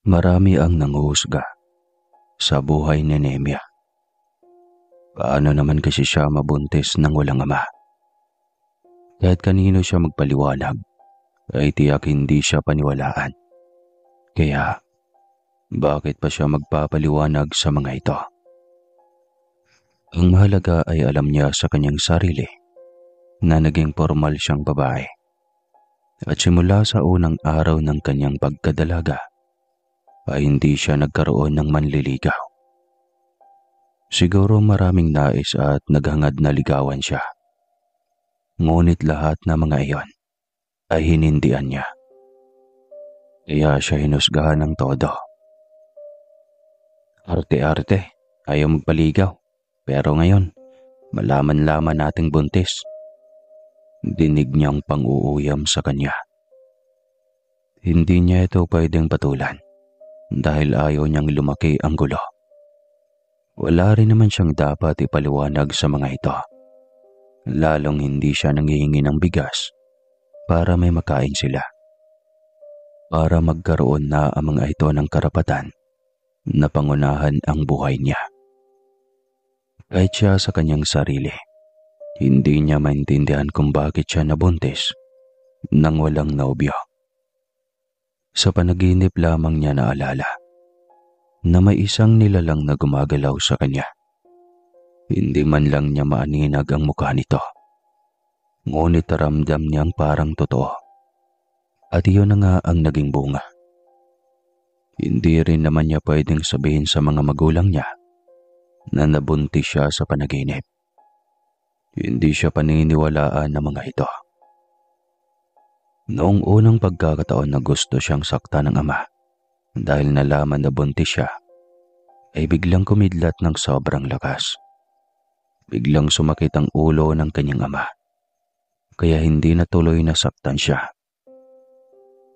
Marami ang nanghuhusga sa buhay ni Nemia. Paano naman kasi siya mabuntis nang walang ama? Kahit kanino siya magpaliwanag, ay tiyak hindi siya paniwalaan. Kaya, bakit pa siya magpapaliwanag sa mga ito? Ang mahalaga ay alam niya sa kanyang sarili na naging formal siyang babae. At simula sa unang araw ng kanyang pagkadalaga, ay hindi siya nagkaroon ng manliligaw. Siguro maraming nais at naghangad na ligawan siya. Ngunit lahat ng mga iyon ay hinindian niya. Kaya siya hinusgahan ng todo. Arte-arte, ayaw magpaligaw. Pero ngayon, malaman-laman nating buntis. Dinig niyang pang-uuyam sa kanya. Hindi niya ito pwedeng patulan dahil ayaw niyang lumaki ang gulo. Wala rin naman siyang dapat ipaliwanag sa mga ito. Lalong hindi siya nanghihingi ng bigas para may makain sila. Para magkaroon na ang mga ito ng karapatan na pangunahan ang buhay niya. Kahit siya sa kanyang sarili, hindi niya maintindihan kung bakit siya nabuntis nang walang nobyo. Sa panaginip lamang niya naalala na may isang nilalang na gumagalaw sa kanya. Hindi man lang niya maaninag ang mukha nito. Ngunit ramdam niyang parang totoo. At iyon na nga ang naging bunga. Hindi rin naman niya pwedeng sabihin sa mga magulang niya na nabuntis siya sa panaginip. Hindi siya paniniwalaan ng mga ito. Noong unang pagkakataon na gusto siyang saktan ng ama dahil nalaman na buntis siya, ay biglang kumidlat ng sobrang lakas. Biglang sumakit ang ulo ng kanyang ama, kaya hindi na tuloy nasaktan siya.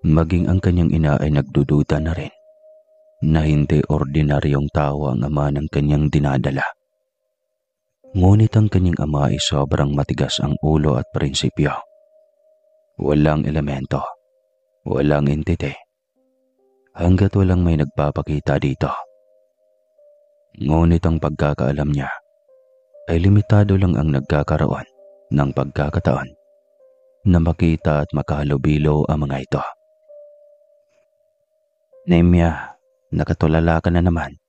Maging ang kanyang ina ay nagdududa na rin na hindi ordinaryong tao ang ama ng kanyang dinadala. Ngunit ang kanyang ama ay sobrang matigas ang ulo at prinsipyo. Walang elemento, walang entite, hanggat walang may nagpapakita dito. Ngunit ang pagkakaalam niya ay limitado lang ang nagkakaroon ng pagkakataon na makita at makahalubilo ang mga ito. Nemia, nakatulala ka na naman.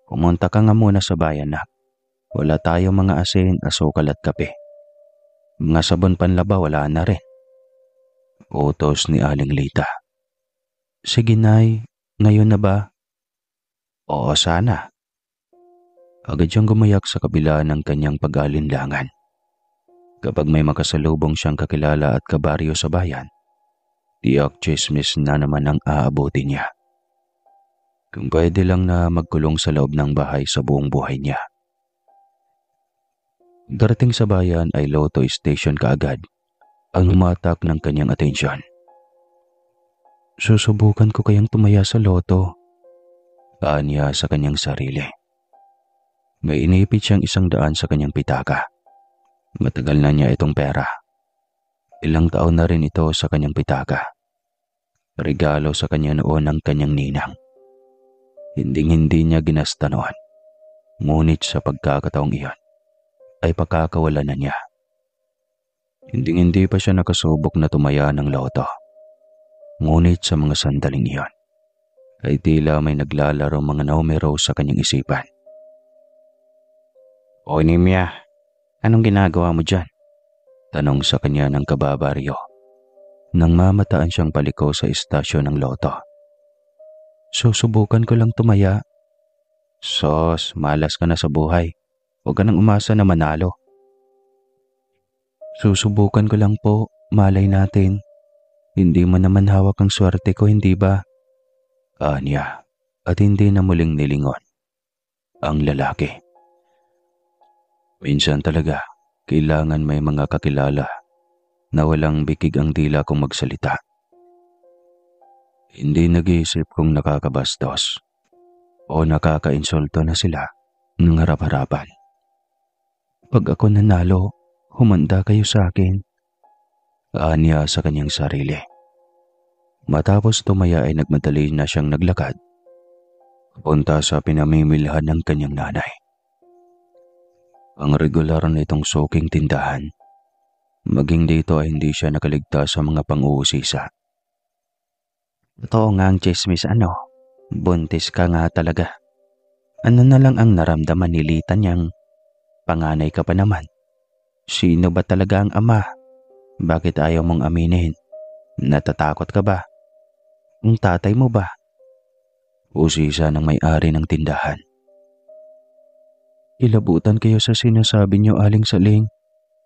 Pumunta ka nga muna sa bayan na. Wala tayong mga asin, asukal at kape. Mga sabon panlaba wala na rin. Utos ni Aling Lita. Sige Nay, ngayon na ba? Oo sana. Agad siyang gumayak sa kabila ng kanyang pag-alinlangan. Kapag may makasalubong siyang kakilala at kabaryo sa bayan, tiyak chismis na naman ang aabuti niya. Kung pwede lang na magkulong sa loob ng bahay sa buong buhay niya. Darating sa bayan ay Lotto Station kaagad ang humatak ng kanyang atensyon. Susubukan ko kayang tumaya sa loto, niya sa kanyang sarili. May inipit siyang 100 sa kanyang pitaka. Matagal na niya itong pera. Ilang taon na rin ito sa kanyang pitaka. Regalo sa kanya noon ng kanyang ninang. Hinding-hindi niya ginasta noon. Ngunit sa pagkakataong iyon, ay pakakawalan na niya. Hinding-hindi pa siya nakasubok na tumaya ng loto. Ngunit sa mga sandaling iyon, ay tila may naglalaro mga numero sa kanyang isipan. O Nemia, anong ginagawa mo dyan? Tanong sa kanya ng kababaryo nang mamataan siyang paliko sa istasyon ng loto. Susubukan ko lang tumaya. Sos, malas ka na sa buhay. Huwag ka nang umasa na manalo. Susubukan ko lang po, malay natin. Hindi mo naman hawak ang swerte ko, hindi ba? Niya, at hindi na muling nilingon ang lalaki. Minsan talaga, kailangan may mga kakilala na walang bikig ang dila kung magsalita. Hindi nag-iisip kung nakakabastos o nakakainsulto na sila ng harap-harapan. Pag ako nanalo, humanda kayo sa akin. Niya sa kanyang sarili. Matapos tumaya ay nagmadali na siyang naglakad punta sa pinamimilhan ng kanyang nanay. Ang regular na itong suking tindahan, maging dito ay hindi siya nakaligtas sa mga pang-uusisa. Totoo nga ang tsismis buntis ka nga talaga. Ano na lang ang naramdaman ni Lita niyang panganay ka pa naman? Sino ba talaga ang ama? Bakit ayaw mong aminin? Natatakot ka ba? Ang tatay mo ba? Usisa ng may-ari ng tindahan. Ilabutan kayo sa sinasabi niyo, Aling Saling.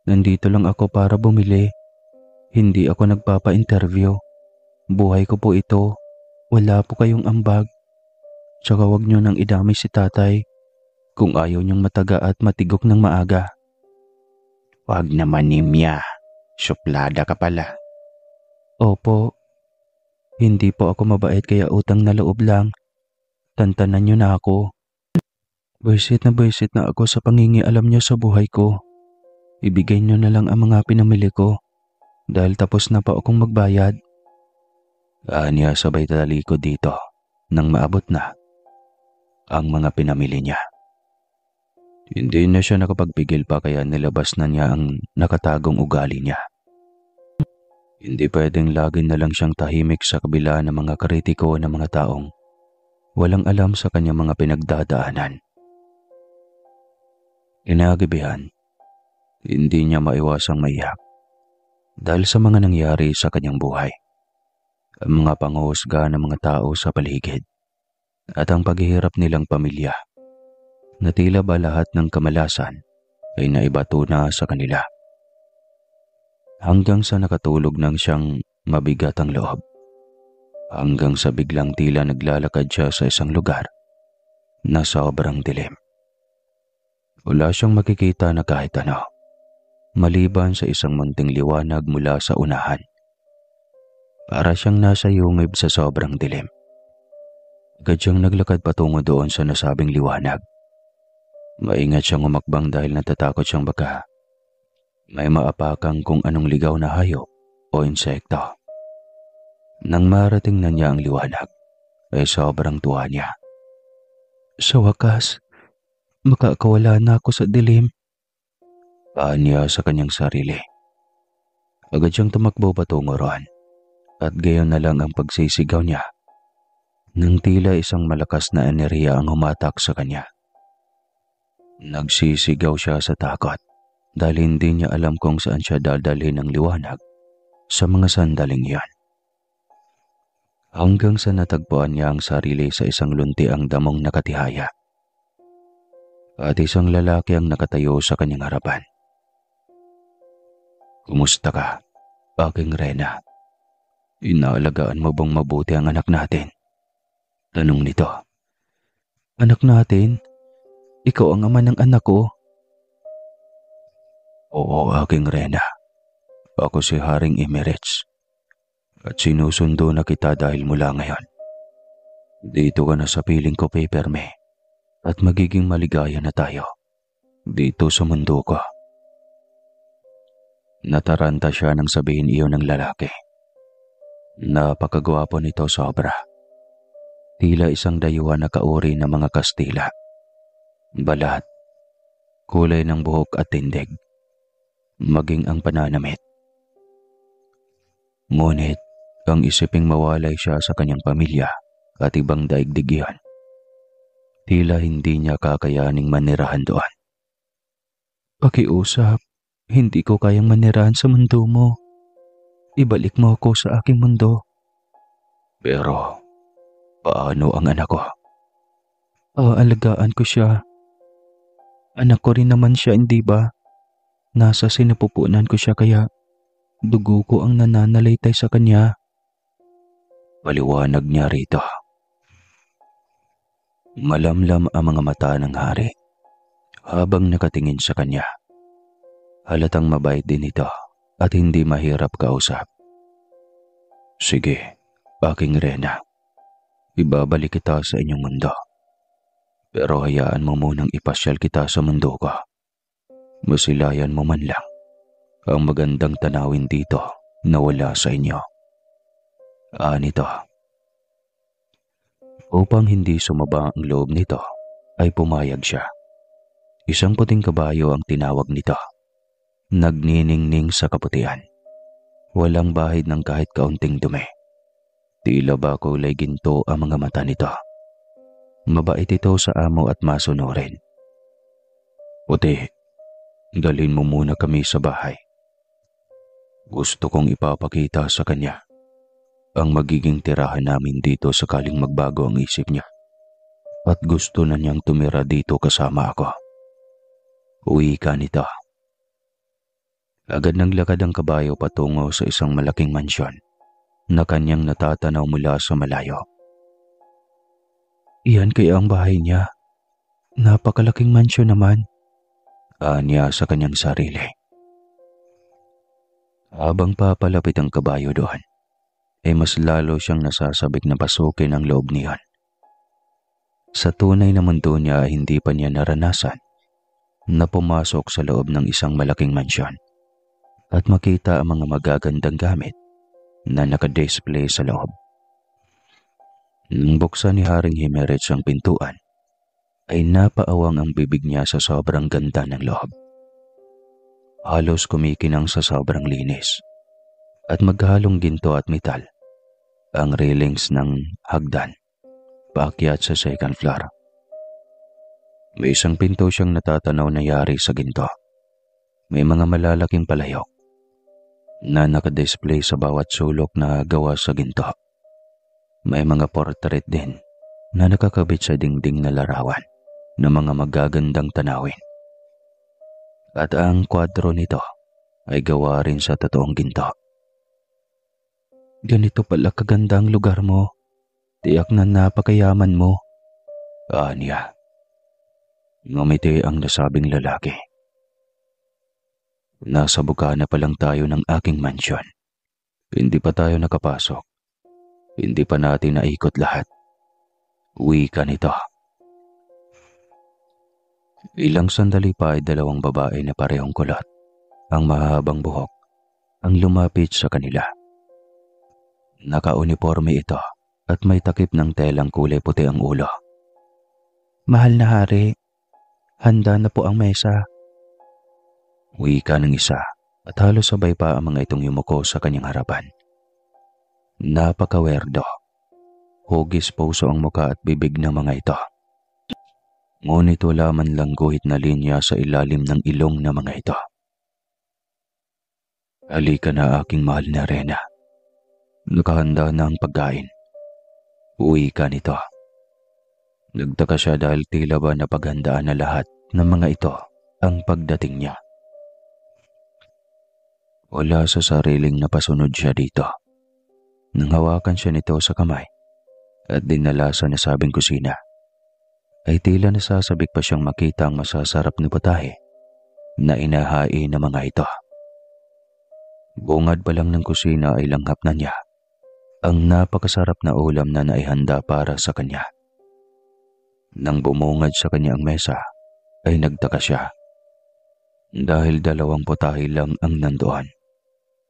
Nandito lang ako para bumili. Hindi ako nagpapa-interview. Buhay ko po ito. Wala po kayong ambag. Tsaka wag niyo nang idamay si tatay kung ayaw niyang mataga at matigok ng maaga. Wag naman, Nimya. Suplada ka pala. Opo. Hindi po ako mabait kaya utang na loob lang. Tantanan niyo na ako. Buisit na ako sa pangingialam niyo sa buhay ko. Ibigay niyo na lang ang mga pinamili ko dahil tapos na pa akong magbayad. Anya sabay talikod dito nang maabot na ang mga pinamili niya. Hindi na siya nakapagpigil pa kaya nilabas na niya ang nakatagong ugali niya. Hindi pwedeng lagi na lang siyang tahimik sa kabila ng mga kritiko ng mga taong walang alam sa kanyang mga pinagdadaanan. Kinagabihan, hindi niya maiwasang maiyak dahil sa mga nangyari sa kanyang buhay. Ang mga panghuhusga ng mga tao sa paligid at ang paghihirap nilang pamilya na tila ba lahat ng kamalasan ay naibato na sa kanila. Hanggang sa nakatulog nang siyang mabigat ang loob. Hanggang sa biglang tila naglalakad siya sa isang lugar na sobrang dilim. Wala siyang makikita na kahit ano, maliban sa isang munting liwanag mula sa unahan. Para siyang nasa yungib sa sobrang dilim. Agad siyang naglakad patungo doon sa nasabing liwanag. Maingat siyang umakbang dahil natatakot siyang baka may maapakang kung anong ligaw na hayop o insekto. Nang marating na niya ang liwanag, ay sobrang tuwa niya. Sa wakas, makakawala na ako sa dilim. Paanya sa kanyang sarili. Agad siyang tumakbo patungo roon at gayon na lang ang pagsisigaw niya nang tila isang malakas na enerhiya ang humatak sa kanya. Nagsisigaw siya sa takot dahil hindi niya alam kung saan siya dadalhin ng liwanag sa mga sandaling iyon. Hanggang sa natagpuan niya ang sarili sa isang luntiang damong nakatihaya at isang lalaki ang nakatayo sa kanyang harapan. Kumusta ka, aking Rena? Inaalagaan mo bang mabuti ang anak natin? Tanong nito. Anak natin? Ikaw ang ama ng anak ko? Oo, aking Rena. Ako si Haring Emirates at sinusundo na kita dahil mula ngayon. Dito ka na sa piling ko, Paperme, at magiging maligaya na tayo dito sa mundo ko. Nataranta siya nang sabihin iyon ng lalaki. Napakagwapo nito sobra. Tila isang dayuhan na kauri ng mga Kastila. Balat, kulay ng buhok at tindig, maging ang pananamit. Ngunit, ang isiping mawalay siya sa kanyang pamilya at ibang daigdig iyon. Tila hindi niya kakayaning manirahan doon. Pakiusap, hindi ko kayang manirahan sa mundo mo. Ibalik mo ako sa aking mundo. Pero, paano ang anak ko? Aalagaan ko siya. Anak ko rin naman siya, hindi ba? Nasa sinapupunan ko siya kaya dugo ko ang nananalaytay sa kanya. Paliwanag niya rito. Malamlam ang mga mata ng hari habang nakatingin sa kanya. Halatang mabait din ito at hindi mahirap kausap. Sige, aking Rena. Ibabalik kita sa inyong mundo. Pero hayaan mo munang ipasyal kita sa mundo ko. Masilayan mo man lang ang magandang tanawin dito na wala sa inyo. Nito. Upang hindi sumaba ang loob nito, ay pumayag siya. Isang puting kabayo ang tinawag nito. Nagniningning sa kaputian. Walang bahid ng kahit kaunting dumi. Tila ba kulay ginto ang mga mata nito. Mabait ito sa amo at masunurin. Puti, dalhin mo muna kami sa bahay. Gusto kong ipapakita sa kanya ang magiging tirahan namin dito sakaling magbago ang isip niya. At gusto na niyang tumira dito kasama ako. Uwi ka nito. Agad naglakad ang kabayo patungo sa isang malaking mansyon na kanyang natatanaw mula sa malayo. Iyan kaya ang bahay niya? Napakalaking mansyon naman. Anya sa kanyang sarili. Habang papalapit ang kabayo doon, ay mas lalo siyang nasasabik na pasukin ang loob niyon. Sa tunay na mundo niya ay hindi pa niya naranasan na pumasok sa loob ng isang malaking mansyon at makita ang mga magagandang gamit na nakadisplay sa loob. Nang buksan ni Haring Himerich ang pintuan, ay napaawang ang bibig niya sa sobrang ganda ng loob. Halos kumikinang sa sobrang linis at maghalong ginto at metal ang railings ng hagdan paakyat sa second floor. May isang pinto siyang natatanaw na yari sa ginto. May mga malalaking palayok na nakadisplay sa bawat sulok na gawa sa ginto. May mga portrait din na nakakabit sa dingding na larawan ng mga magagandang tanawin. At ang kwadro nito ay gawa rin sa totoong ginto. Ganito pala kaganda ang lugar mo. Tiyak na napakayaman mo. Anya. Ngumiti ang nasabing lalaki. Nasa bukana pa lang tayo ng aking mansyon. Hindi pa tayo nakapasok. Hindi pa natin naikot lahat. Uwi ka nito. Ilang sandali pa ay dalawang babae na parehong kulot, ang mahabang buhok, ang lumapit sa kanila. Naka-uniforme ito at may takip ng telang kulay puti ang ulo. Mahal na hari, handa na po ang mesa. Wika ng isa at halos sabay pa ang mga itong yumuko sa kanyang harapan. Napakawerdo. Hugis puso ang muka at bibig ng mga ito. Ngunit wala man lang guhit na linya sa ilalim ng ilong ng mga ito. Halika na aking mahal na Rena. Nakahanda na ang pagkain. Uwi ka nito. Nagtaka siya dahil tila ba napaghandaan na lahat ng mga ito ang pagdating niya. Wala sa sariling napasunod siya dito. Nang hawakan siya nito sa kamay at dinala sa nasabing kusina, ay tila nasasabik pa siyang makita ang masasarap na putahe na inahain ng mga ito. Bungad pa lang ng kusina ay langhap na niya ang napakasarap na ulam na naihanda para sa kanya. Nang bumungad sa kanya ang mesa, ay nagtaka siya dahil dalawang putahe lang ang nandoon,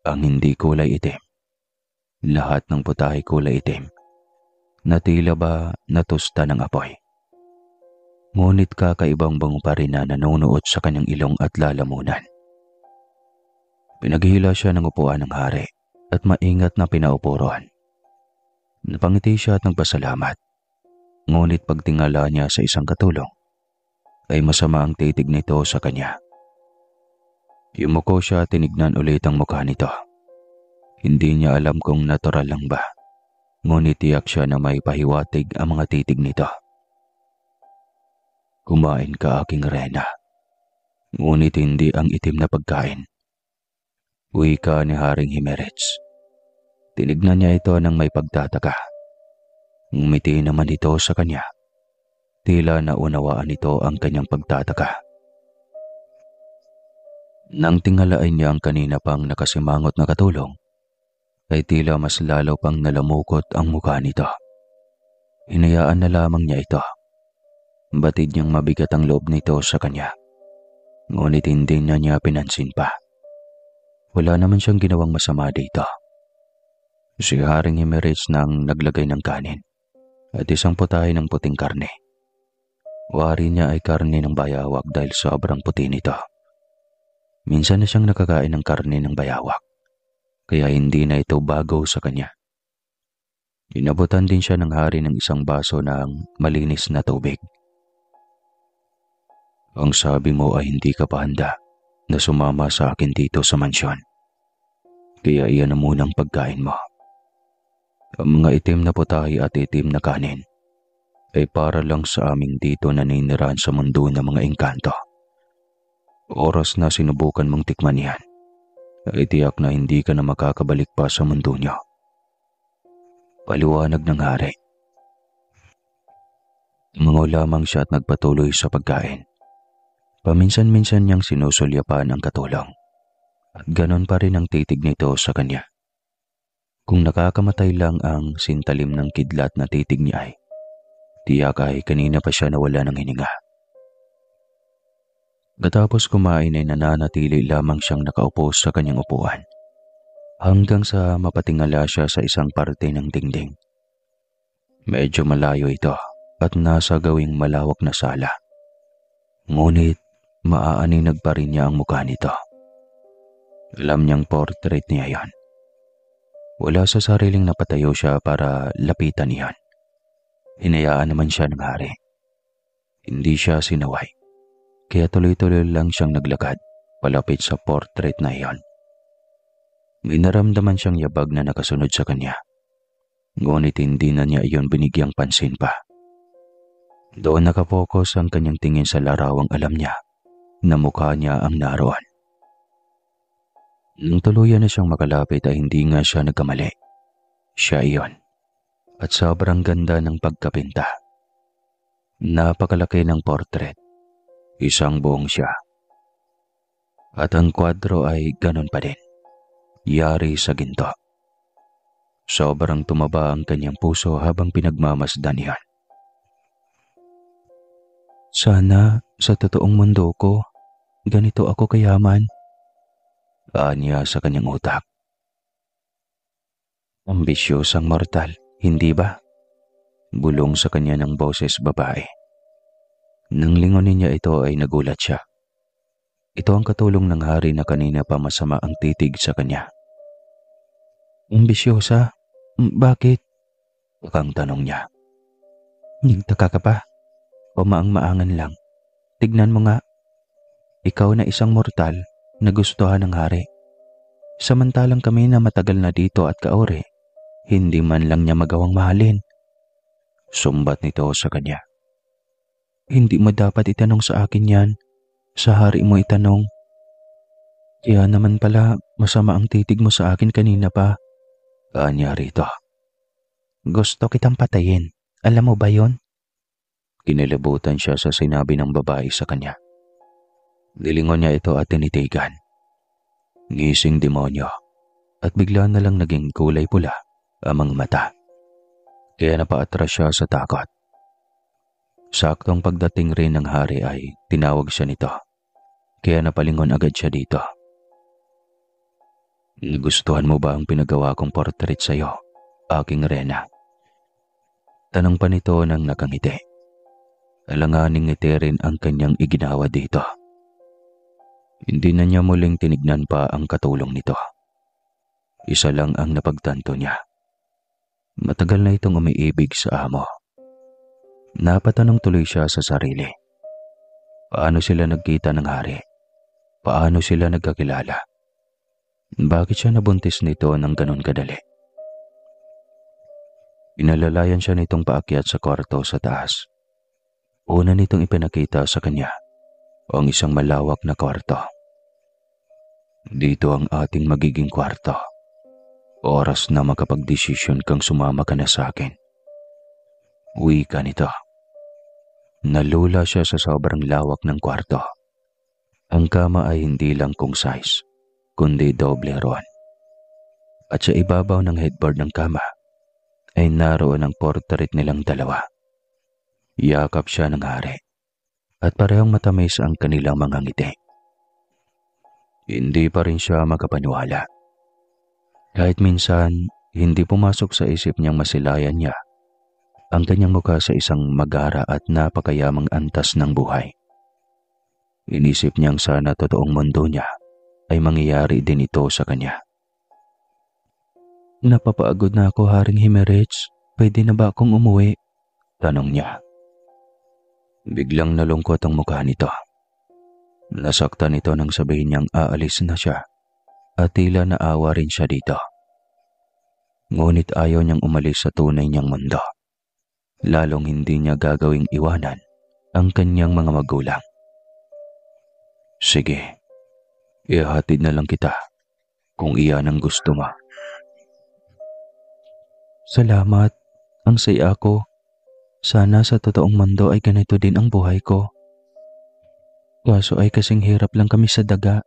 ang hindi kulay itim. Lahat ng putahe kulay itim na tila ba natusta ng apoy. Ngunit kakaibang bango pa rin na nanonood sa kanyang ilong at lalamunan. Pinaghila siya ng upuan ng hari at maingat na pinaupuroan. Napangiti siya at nagpasalamat. Ngunit pagtingala niya sa isang katulong, ay masama ang titig nito sa kanya. Yumuko siya at tinignan ulit ang mukha nito. Hindi niya alam kung natural lang ba, ngunit tiyak siya na may pahiwatig ang mga titig nito. Kumain ka aking Rena, ngunit hindi ang itim na pagkain. Wika ni Haring Himerich. Tinignan niya ito ng may pagtataka. Ngumiti naman ito sa kanya. Tila naunawaan ito ang kanyang pagtataka. Nang tingalain niya ang kanina pang nakasimangot na katulong, ay tila mas lalo pang nalamukot ang mukha nito. Hinayaan na lamang niya ito. Batid niyang mabigat ang loob nito sa kanya. Ngunit hindi na niya pinansin pa. Wala naman siyang ginawang masama dito. Si Haring Emirates nang naglagay ng kanin at isang putahe ng puting karne. Wari niya ay karne ng bayawak dahil sobrang puti nito. Minsan na siyang nakakain ng karne ng bayawak, kaya hindi na ito bago sa kanya. Inabutan din siya ng hari ng isang baso ng malinis na tubig. Ang sabi mo ay hindi ka pa handa na sumama sa akin dito sa mansyon. Kaya iyan na munang pagkain mo. Ang mga itim na putahe at itim na kanin ay para lang sa aming dito na naninirahan sa mundo ng mga engkanto. Oras na sinubukan mong tikman yan, ay tiyak na hindi ka na makakabalik pa sa mundo niyo. Paliwanag ng hari. Tumango lamang siya at nagpatuloy sa pagkain. Paminsan-minsan niyang sinusulyapan ang katulong at ganon pa rin ang titig nito sa kanya. Kung nakakamatay lang ang sintalim ng kidlat na titig niya ay tiyak ay kanina pa siya nawala ng hininga. Katapos kumain ay nananatili lamang siyang nakaupo sa kanyang upuan hanggang sa mapatingala siya sa isang parte ng dingding. Medyo malayo ito at nasa gawing malawak na sala. Ngunit maaaninag pa rin niya ang mukha nito. Alam niyang portrait niya yan. Wala sa sariling napatayo siya para lapitan iyan. Hinayaan naman siya ng hari. Hindi siya sinaway, kaya tuloy-tuloy lang siyang naglakad palapit sa portrait na iyon. May naramdaman siyang yabag na nakasunod sa kanya, ngunit hindi na niya iyon binigyang pansin pa. Doon nakapokus ang kanyang tingin sa larawang alam niya na mukha niya ang naroon. Nung tuluyan na siyang makalapit ay hindi nga siya nagkamali. Siya iyon. At sobrang ganda ng pagkapinta. Napakalaki ng portrait. Isang buong siya. At ang kwadro ay ganon pa din. Yari sa ginto. Sobrang tumaba ang kanyang puso habang pinagmamasdan iyan. Sana sa totoong mundo ko, ganito ako kayaman. Anya sa kanyang utak. Ambisyosang mortal, hindi ba? Bulong sa kanya ng boses babae. Nang lingonin niya ito ay nagulat siya. Ito ang katulong ng hari na kanina pa masama ang titig sa kanya. Ambisyosa? Bakit? Ang tanong niya. Nagtaka ka pa? O maang-maangan lang? Tignan mo nga. Ikaw na isang mortal na gustuhan ng hari. Samantalang kami na matagal na dito at kaore, hindi man lang niya magawang mahalin. Sumbat nito sa kanya. Hindi mo dapat itanong sa akin yan. Sa hari mo itanong. Kaya naman pala masama ang titig mo sa akin kanina pa. Anya rito. Gusto kitang patayin. Alam mo ba yon? Kinilabutan siya sa sinabi ng babae sa kanya. Nilingon niya ito at tinitigan. Ngising demonyo at bigla na lang naging kulay pula ang mga mata. Kaya napaatras siya sa takot. Saktong pagdating rin ng hari ay tinawag siya nito. Kaya napalingon agad siya dito. Nagustuhan mo ba ang pinagawa kong portrait sa iyo, aking rena? Tanong pa nito nang nakangiti. Alanganing ngiti rin ang kanyang iginawa dito. Hindi na niya muling tinignan pa ang katulong nito. Isa lang ang napagtanto niya. Matagal na itong umiibig sa amo. Napatanong tuloy siya sa sarili. Paano sila nagkita ng hari? Paano sila nagkakilala? Bakit siya nabuntis nito ng ganon kadali? Pinalalayan siya nitong paakyat sa kwarto sa taas. Una nitong ipinakita sa kanya ang isang malawak na kwarto. Dito ang ating magiging kwarto. Oras na makapagdesisyon kang sumama ka na sa akin. Uwi ka nito. Nalula siya sa sobrang lawak ng kwarto. Ang kama ay hindi lang kung size, kundi doble roon. At sa ibabaw ng headboard ng kama ay naroon ang portrait nilang dalawa. Yakap siya ng hari at parehong matamis ang kanilang mga ngiti. Hindi pa rin siya makapaniwala. Kahit minsan, Hindi pumasok sa isip niyang masilayan niya ang kanyang mukha sa isang magara at napakayamang antas ng buhay. Inisip niyang sana totoong mundo niya ay mangyayari din ito sa kanya. Napapagod na ako, Haring Himerich. Pwede na ba akong umuwi? Tanong niya. Biglang nalungkot ang mukha nito. Nasaktan ito nang sabihin niyang aalis na siya at tila naawa rin siya dito. Ngunit ayaw niyang umalis sa tunay niyang mundo. Lalong hindi niya gagawing iwanan ang kanyang mga magulang. Sige, ihatid na lang kita kung iyan ang gusto mo. Salamat, ang saya ko. Sana sa totoong mundo ay ganito din ang buhay ko. Kaso ay kasing hirap lang kami sa daga.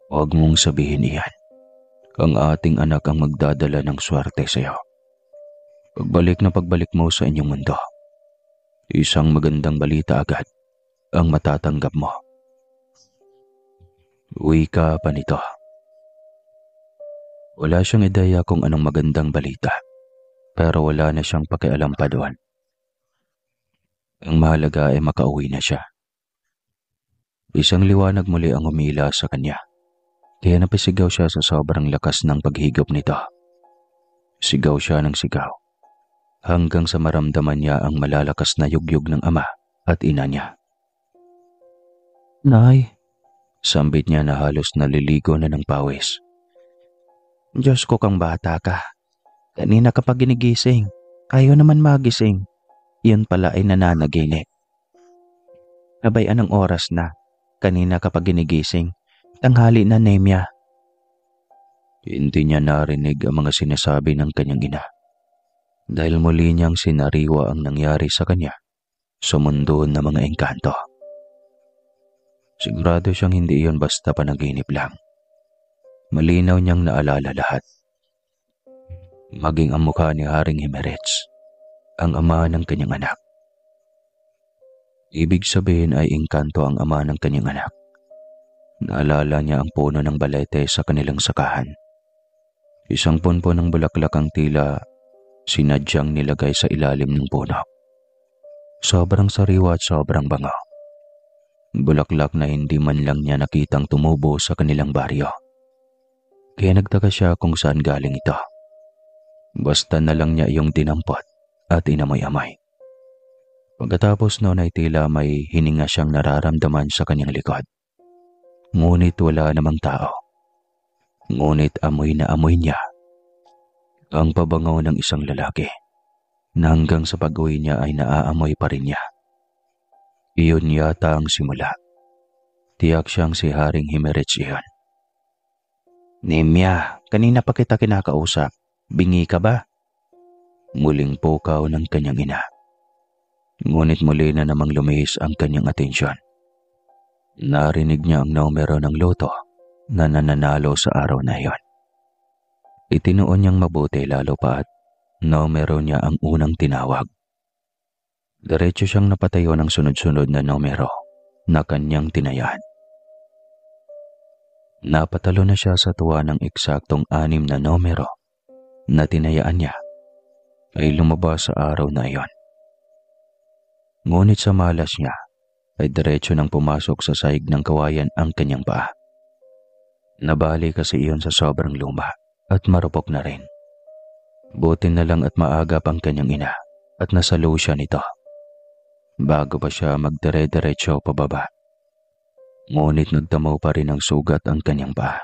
Huwag mong sabihin iyan. Ang ating anak ang magdadala ng swerte sa iyo. Pagbalik mo sa inyong mundo, isang magandang balita agad ang matatanggap mo. Wika pa nito. Wala siyang ideya kung anong magandang balita, pero wala na siyang pakialam pa doon. Ang mahalaga ay makauwi na siya. Isang liwanag muli ang umila sa kanya, kaya napasigaw siya sa sobrang lakas ng paghigop nito. Sigaw siya ng sigaw, hanggang sa maramdaman niya ang malalakas na yugyug ng ama at ina niya. Nay, sambit niya na halos naliligo na ng pawis. Diyos ko kang bata ka. Kanina ka pa ginigising. Ayaw naman magising. Yun pala ay nananaginip. Nabayan ang oras na. Kanina ka pa ginigising. Tanghali na, Nemya. Hindi niya narinig ang mga sinasabi ng kanyang ina. Dahil muli niyang sinariwa ang nangyari sa kanya sa mundo ng mga engkanto. Sigurado siyang hindi iyon basta panaginip lang. Malinaw niyang naalala lahat. Maging ang mukha ni Haring Himerich, ang ama ng kanyang anak. Ibig sabihin ay engkanto ang ama ng kanyang anak. Naalala niya ang puno ng balete sa kanilang sakahan. Isang punpo ng bulaklak ang tila sinadyang nilagay sa ilalim ng puno. Sobrang sariwa at sobrang bango. Bulaklak na hindi man lang niya nakitang tumubo sa kanilang baryo. Kaya nagtaka siya kung saan galing ito. Basta na lang niya iyong dinampot at inamoy-amoy. Pagkatapos noon ay tila may hininga siyang nararamdaman sa kanyang likod. Ngunit wala namang tao. Ngunit amoy na amoy niya ang pabango ng isang lalaki na hanggang sa pag-uwi niya ay naaamoy pa rin niya. Iyon yata ang simula. Tiyak siyang si Haring Himerich iyon. Nemya, kanina pa kita kinakausap. Bingi ka ba? Muling pukaw ng kanyang ina. Ngunit muli na namang lumihis ang kanyang atensyon. Narinig niya ang numero ng loto na nananalo sa araw na iyon. Itinuon niyang mabuti lalo pa at numero niya ang unang tinawag. Diretso siyang napatayo ng sunod-sunod na numero na kanyang tinayaan. Napatalo na siya sa tuwa ng eksaktong 6 na numero na tinayaan niya ay lumabas sa araw na iyon. Ngunit sa malas niya ay diretso nang pumasok sa sahig ng kawayan ang kanyang paa. Nabali kasi iyon sa sobrang luma at marupok na rin. Buti na lang at maagap ang kanyang ina at nasalo siya nito bago pa siya magdire-diretso pababa. Ngunit nagtamaw pa rin ang sugat ang kanyang paa.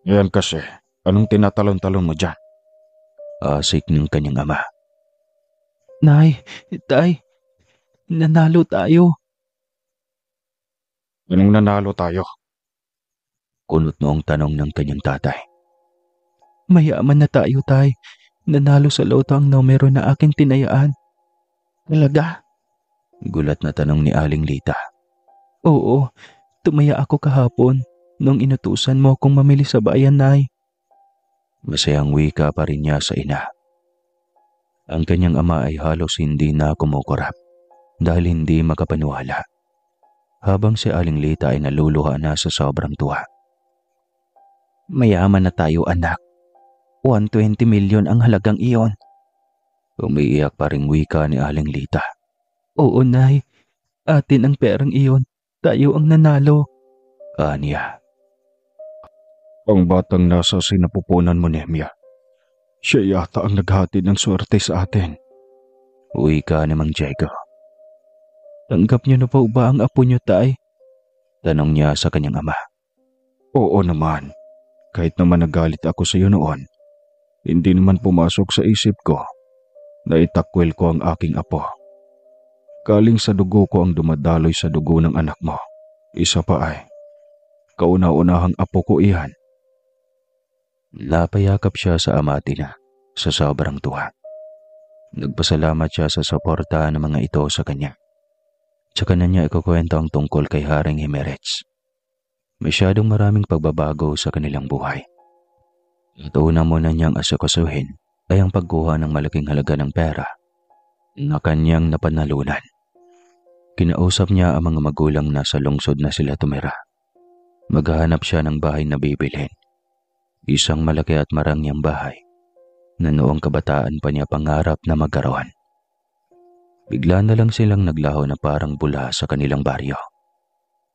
Yan kasi, anong tinatalon-talon mo dyan? Asik ng kanyang ama. Nay, tay, nanalo tayo. Anong nanalo tayo? Kunot noong tanong ng kanyang tatay. Mayaman na tayo, tay. Nanalo sa loto ang numero na aking tinayaan. Talaga? Gulat na tanong ni Aling Lita. Oo, tumaya ako kahapon nung inutusan mo akong mamili sa bayan, Nay. Masayang wika pa rin niya sa ina. Ang kanyang ama ay halos hindi na kumukurap dahil hindi makapaniwala. Habang si Aling Lita ay naluluha na sa sobrang tuwa. Mayaman na tayo anak. 120 million ang halagang iyon. Umiiyak pa ring wika ni Aling Lita. Oo, Nay. Atin ang perang iyon. Tayo ang nanalo. Anya. Ang batang nasa sinapupunan mo, Nemya. Siya yata ang naghatid ng swerte sa atin. Wika ni Mang Diego. Tanggap niyo na po ba ang apo niyo, Tay? Tanong niya sa kanyang ama. Oo naman. Kahit naman nagalit ako sa iyo noon, hindi naman pumasok sa isip ko na itakwil ko ang aking apo. Galing sa dugo ko ang dumadaloy sa dugo ng anak mo. Isa pa ay, kauna-unahang apo ko iyan. Napayakap siya sa ama at ina sa sobrang tuwa. Nagpasalamat siya sa suporta ng mga ito sa kanya. Tsaka na niya ikukwento ang tungkol kay Haring Jimenez. Masyadong maraming pagbabago sa kanilang buhay. At una muna niyang asikasuhin ay ang pagkuha ng malaking halaga ng pera na kanyang napanalunan. Kinausap niya ang mga magulang na sa lungsod na sila tumira. Maghahanap siya ng bahay na bibilhin. Isang malaki at marangyang bahay na noong kabataan pa niya pangarap na magkaroon. Bigla na lang silang naglaho na parang bula sa kanilang baryo.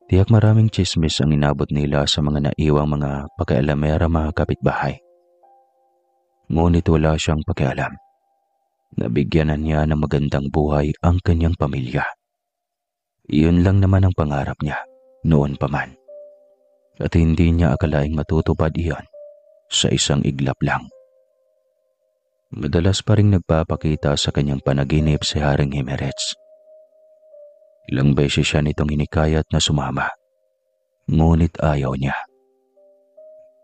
Tiyak maraming chismis ang inabot nila sa mga naiwang mga pakialamera mga kapitbahay. Ngunit wala siyang pakialam. Nabigyanan niya ng magandang buhay ang kanyang pamilya. Iyon lang naman ang pangarap niya noon pa man. At hindi niya akalaing matutupad iyon sa isang iglap lang. Madalas pa ring nagpapakita sa kanyang panaginip si Haring Jimenez. Ilang beses siya nitong hinikayat na sumama, ngunit ayaw niya.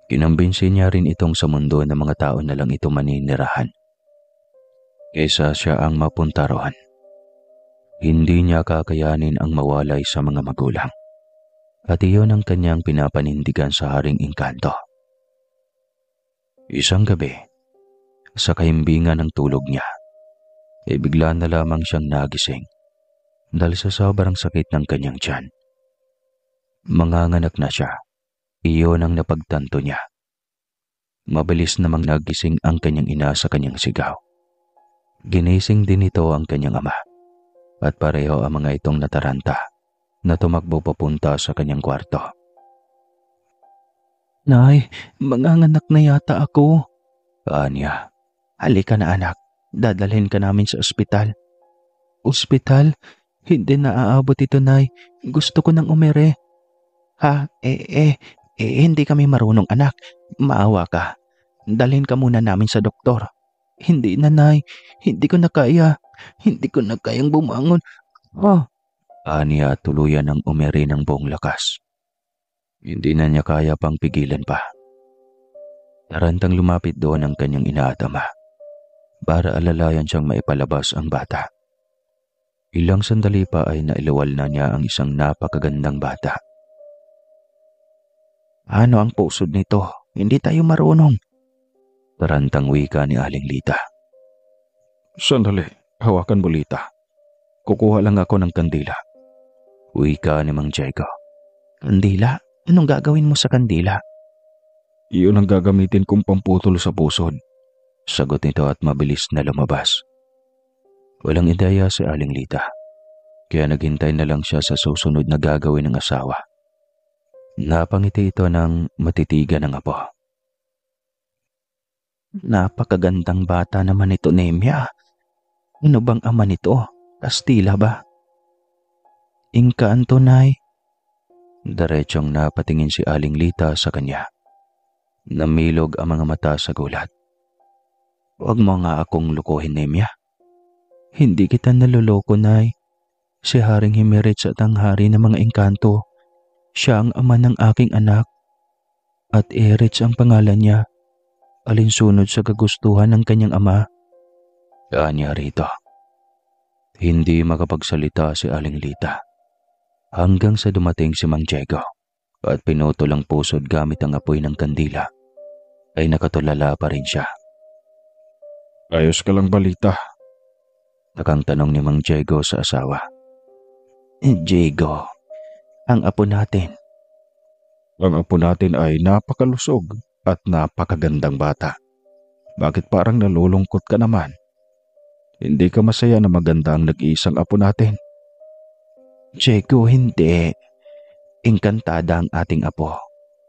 Kinambinsi niya rin itong sa mundo ng mga tao na lang ito maninirahan. Kaysa siya ang mapunta roon. Hindi niya kakayanin ang mawalay sa mga magulang. At iyon ang kanyang pinapanindigan sa Haring Engkanto. Isang gabi, sa kahimbingan ng tulog niya, ay bigla na lamang siyang nagising dahil sa sobrang sakit ng kanyang tiyan. Manganganak na siya, iyon ang napagtanto niya. Mabilis namang nagising ang kanyang ina sa kanyang sigaw. Ginising din ito ang kanyang ama at pareho ang mga itong nataranta na tumakbo papunta sa kanyang kwarto. Nay, manganganak na yata ako. Anya, halika na anak, dadalhin ka namin sa ospital. Ospital? Hindi na aabot ito, Nay. Gusto ko nang umere. Ha? Hindi kami marunong anak. Maawa ka. Dalhin ka muna namin sa doktor. Hindi na, Nay. Hindi ko na kaya. Hindi ko na kayang bumangon. Anya tuluyan ng umere ng buong lakas. Hindi na niya kaya pang pigilan pa. Tarantang lumapit doon ang kanyang ina at ama para alalayan siyang maipalabas ang bata. Ilang sandali pa ay nailawal na niya ang isang napakagandang bata. Ano ang pusod nito? Hindi tayo marunong. Tarantang wika ni Aling Lita. Sandali, hawakan mo Lita. Kukuha lang ako ng kandila. Wika ni Mang Diego. Kandila? Anong gagawin mo sa kandila? Iyon ang gagamitin kong pamputol sa pusod. Sagot nito at mabilis na lumabas. Walang ideya si Aling Lita, kaya naghintay na lang siya sa susunod na gagawin ng asawa. Napangiti ito ng matitigan ng apo. Napakagandang bata naman ito, Nemya. Ano bang ama nito? Kastila ba? Engkanto, Nay. Diretsyong napatingin si Aling Lita sa kanya. Namilog ang mga mata sa gulat. Huwag mo nga akong lukuhin, Nemya. Hindi kita naloloko, Nay. Si Haring Jimenez at ang hari ng mga engkanto. Siya ang ama ng aking anak. At Erich ang pangalan niya. Alinsunod sa kagustuhan ng kanyang ama. Anya rito. Hindi makapagsalita si Aling Lita. Hanggang sa dumating si Mang Diego at pinutol ang pusod gamit ang apoy ng kandila, ay nakatulala pa rin siya. Ayos ka lang, Balita? Takang tanong ni Mang Diego sa asawa. Diego, ang apo natin. Ang apo natin ay napakalusog at napakagandang bata. Bakit parang nalulungkot ka naman? Hindi ka masaya na maganda ang nag-iisang apo natin? Diego, hindi. Engkantada ang ating apo.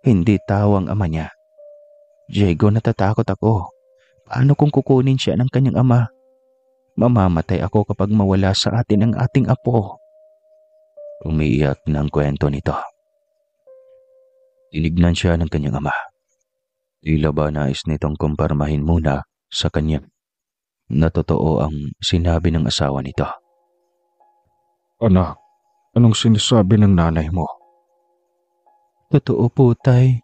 Hindi tao ang ama niya. Diego, natatakot ako. Paano kung kukunin siya ng kanyang ama? Mamamatay ako kapag mawala sa atin ang ating apo. Umiiyak ng kwento nito. Tinignan siya ng kanyang ama. Tila ba nais nitong kumpirmahin muna sa kanya na totoo ang sinabi ng asawa nito. Anak, anong sinasabi ng nanay mo? Totoo po, tay.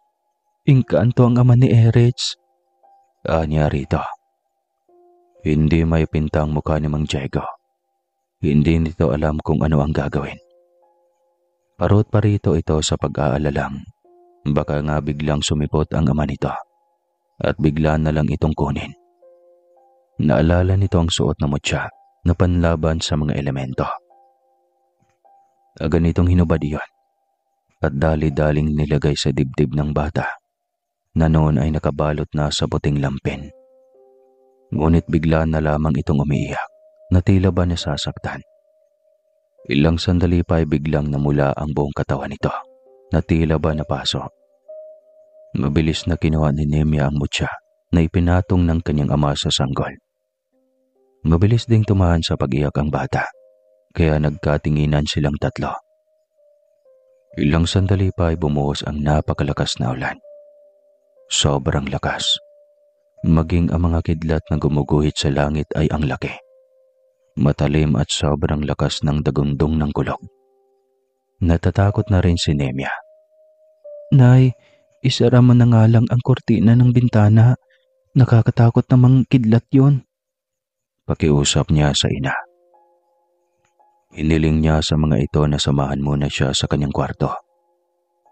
Engkanto ang ama ni Erich. Anya rito. Hindi may pintang mukha ni Mang Diego. Hindi nito alam kung ano ang gagawin. Parot pa rito ito sa pag-aalalang baka nga biglang sumipot ang ama nito at bigla na lang itong kunin. Naalala nito ang suot na mutya na panlaban sa mga elemento. Ganitong hinubad iyon at dali-daling nilagay sa dibdib ng bata na noon ay nakabalot na sa puting lampin. Ngunit bigla na lamang itong umiiyak na tila ba nasasaktan. Ilang sandali pa ay biglang namula ang buong katawan nito na tila ba napaso. Mabilis na kinuha ni Nemia ang mutya na ipinatong ng kanyang ama sa sanggol. Mabilis ding tumahan sa pag-iyak ang bata kaya nagkatinginan silang tatlo. Ilang sandali pa ay bumuhos ang napakalakas na ulan. Sobrang lakas. Maging ang mga kidlat na gumuguhit sa langit ay ang laki. Matalim at sobrang lakas ng dagundong ng kulog. Natatakot na rin si Nemia. Nay, isara mo na nga lang ang kurtina ng bintana. Nakakatakot namang kidlat yun. Pakiusap niya sa ina. Hiniling niya sa mga ito na samahan muna siya sa kanyang kwarto.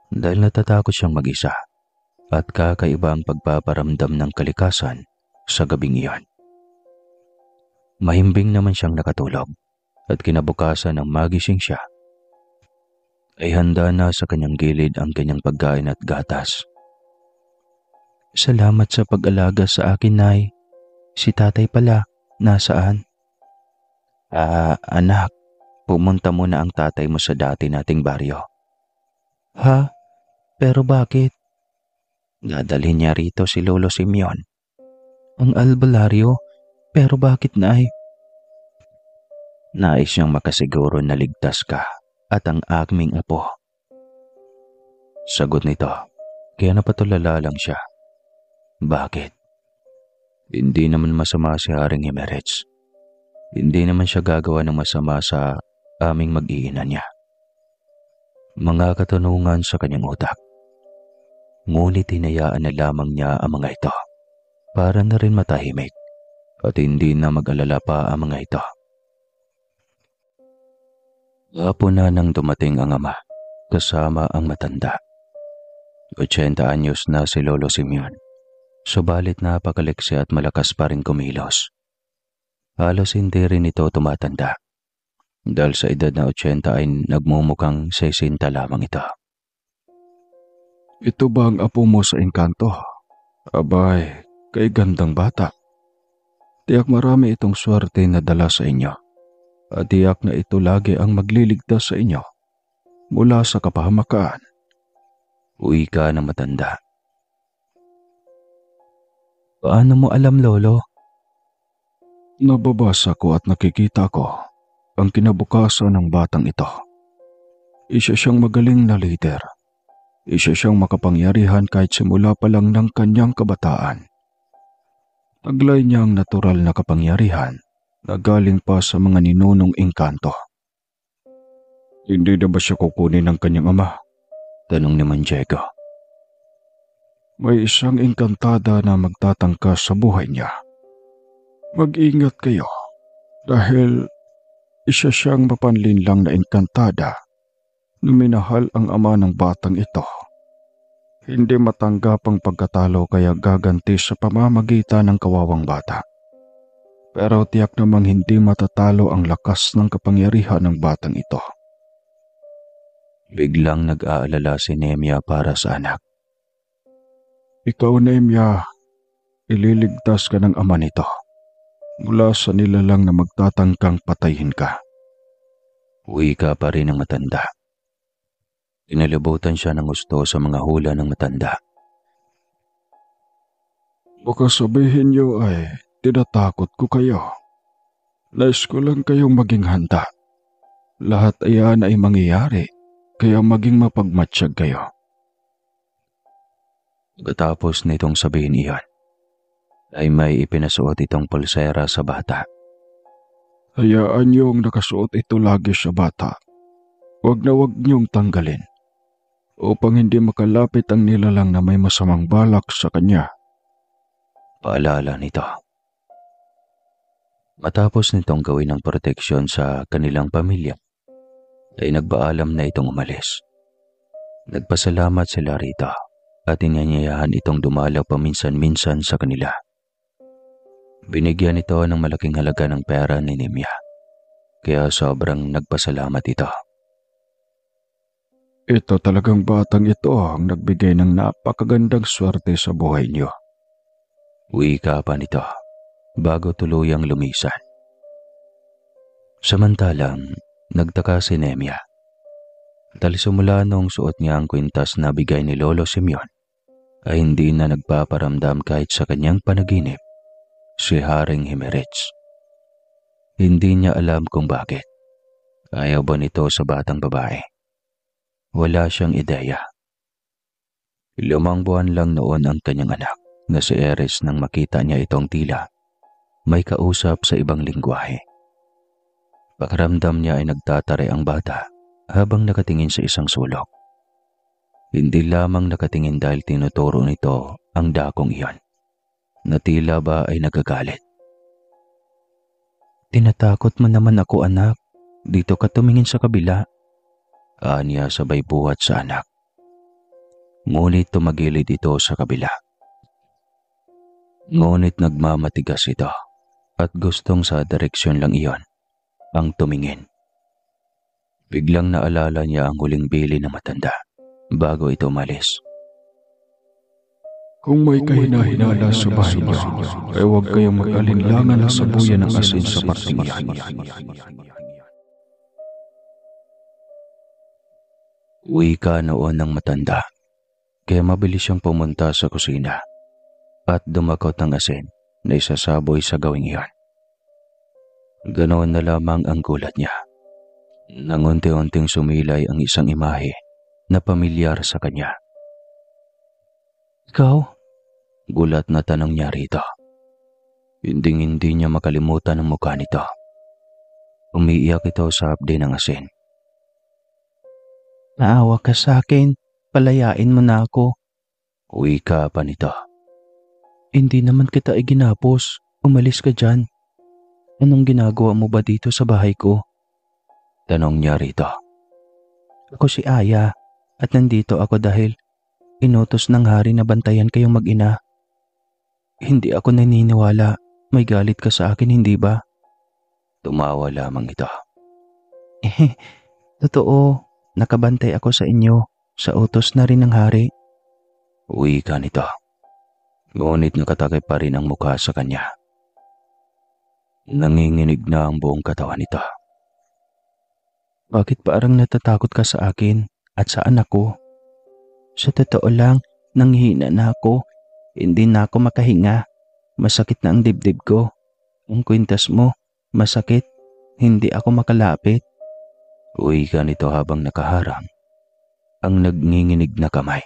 Dahil natatakot siyang mag-isa at kakaiba ang pagpaparamdam ng kalikasan sa gabing iyon. Mahimbing naman siyang nakatulog at kinabukasan ng magising siya ay handa na sa kanyang gilid ang kanyang pagkain at gatas. Salamat sa pag-alaga sa akin, Nay. Si tatay pala, nasaan? Anak, pumunta muna ang tatay mo sa dati nating baryo. Ha? Pero bakit? Dadalhin niya rito si Lolo Simeon. Ang albularyo? Pero bakit, Nay? Nais niyang makasiguro na ligtas ka at ang aming apo. Sagot nito, kaya napatulala lang siya. Bakit? Hindi naman masama si Haring Himerich. Hindi naman siya gagawa ng masama sa aming mag-iina niya. Mga katanungan sa kanyang utak. Ngunit hinayaan na lamang niya ang mga ito para na rin matahimik at hindi na mag-alala pa ang mga ito. Hapon na nang dumating ang ama kasama ang matanda. 80 anyos na si Lolo Simeon, subalit napakaliksi at malakas pa rin kumilos. Halos hindi rin ito tumatanda dahil sa edad na 80 ay nagmumukhang 60 lamang ito. Ito ba ang apo mo sa engkanto? Abay, kay gandang bata. Tiyak marami itong swerte na dala sa inyo. At tiyak na ito lagi ang magliligtas sa inyo mula sa kapahamakan. Uwi ka na matanda. Paano mo alam, Lolo? Nababasa ko at nakikita ko ang kinabukasan ng batang ito. Isa siyang magaling na leader. Isa siyang makapangyarihan kahit simula pa lang ng kanyang kabataan. Taglay niya ang natural na kapangyarihan na galing pa sa mga ninunong engkanto. Hindi na ba siya kukunin ng kanyang ama? Tanong naman Diego. May isang engkantada na magtatangkas sa buhay niya. Mag-ingat kayo dahil isa siyang mapanlinlang na engkantada na minahal ang ama ng batang ito. Hindi matanggap ang pagkatalo kaya gaganti sa pamamagitan ng kawawang bata. Pero tiyak namang hindi matatalo ang lakas ng kapangyarihan ng batang ito. Biglang nag-aalala si Nemia para sa anak. Ikaw, Nemya, ililigtas ka ng ama nito mula sa nilalang na magtatangkang patayin ka. Wika pa rin ng matanda. Inalibutan siya ng gusto sa mga hula ng matanda. Baka sabihin niyo ay tinatakot ko kayo. Nais ko lang kayong maging handa. Lahat ayan ay mangyayari, kaya maging mapagmatsyag kayo. Pagkatapos nitong sabihin iyon, ay may ipinasuot itong pulsera sa bata. Hayaan niyong nakasuot ito lagi sa bata. Huwag na huwag niyong tanggalin upang hindi makalapit ang nilalang na may masamang balak sa kanya. Paalala nito. Matapos nitong gawin ng proteksyon sa kanilang pamilya, ay nagpaalam na itong umalis. Nagpasalamat sila rito at inanyayahan itong dumalaw paminsan-minsan sa kanila. Binigyan ito ng malaking halaga ng pera ni Nemya, kaya sobrang nagpasalamat ito. Ito talagang batang ito ang nagbigay ng napakagandang swerte sa buhay niyo. Wika pa nito bago tuluyang lumisan. Samantalang nagtaka si Nemya. Dahil simula nung suot niya ang kwintas na bigay ni Lolo Simeon, ay hindi na nagpaparamdam kahit sa kanyang panaginip si Haring Himerich. Hindi niya alam kung bakit. Ayaw ba nito sa batang babae? Wala siyang ideya. 5 buwan lang noon ang kanyang anak na si Eris nang makita niya itong tila may kausap sa ibang lingwahe. Pakiramdam niya ay nagtatare ang bata habang nakatingin sa isang sulok. Hindi lamang nakatingin dahil tinuturo nito ang dakong iyon, na tila ba ay nagagalit. "Tinatakot mo naman ako, anak. Dito ka tumingin sa kabila." Aniya sabay buhat sa anak. Ngunit tumagilid ito sa kabila. Ngunit nagmamatigas ito at gustong sa direksyon lang iyon ang tumingin. Biglang naalala niya ang huling bili ng matanda bago ito umalis. Kung may kahina-hinala sa bahay niyo, ay huwag kayong mag-alinlangan na sabuyan ng asin sa parting iyan. Wika noon ng matanda, kaya mabilis siyang pumunta sa kusina at dumakot ang asin na isasaboy sa gawing iyon. Ganoon na lamang ang gulat niya. Nang unti-unting sumilay ang isang imahe na pamilyar sa kanya. "Ikaw?" Gulat na tanong niya rito. Hindi niya makalimutan ang mukha nito. Umiiyak ito sa hapde ng asin. "Naawa ka sa akin, palayain mo na ako." Wika pa nito. "Hindi naman kita iginapos, umalis ka dyan. Anong ginagawa mo ba dito sa bahay ko?" Tanong niya rito. "Ako si Aya at nandito ako dahil inutos ng hari na bantayan kayong mag-ina." "Hindi ako naniniwala, may galit ka sa akin, hindi ba?" Tumawa lamang ito. Totoo, nakabantay ako sa inyo, sa utos na rin ng hari." Wika nito. Ngunit nakatakip pa rin ang mukha sa kanya. Nanginginig na ang buong katawan nito. "Bakit parang natatakot ka sa akin at sa anak ko?" "Sa totoo lang, nanghihina na ako. Hindi na ako makahinga. Masakit na ang dibdib ko. Ang kwintas mo, masakit. Hindi ako makalapit." Wika nito habang nakaharang ang nagnginginig na kamay.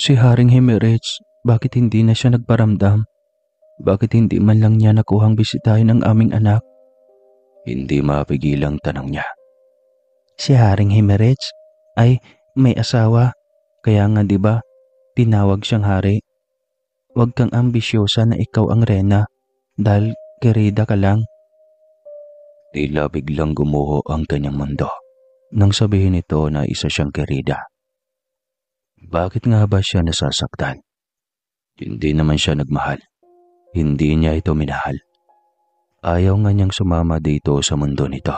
"Si Haring Himerich, bakit hindi na siya nagparamdam? Bakit hindi man lang niya nakuhang bisitahin ang aming anak?" Hindi mapigilang tanong niya. "Si Haring Himerich ay may asawa, kaya nga 'di ba tinawag siyang hari? Huwag kang ambisyosa na ikaw ang reyna dahil kerida ka lang." Tila biglang gumuho ang kanyang mundo nang sabihin nito na isa siyang kerida. Bakit nga ba siya nasasaktan? Hindi naman siya nagmahal. Hindi niya ito minahal. Ayaw nga niyang sumama dito sa mundo nito.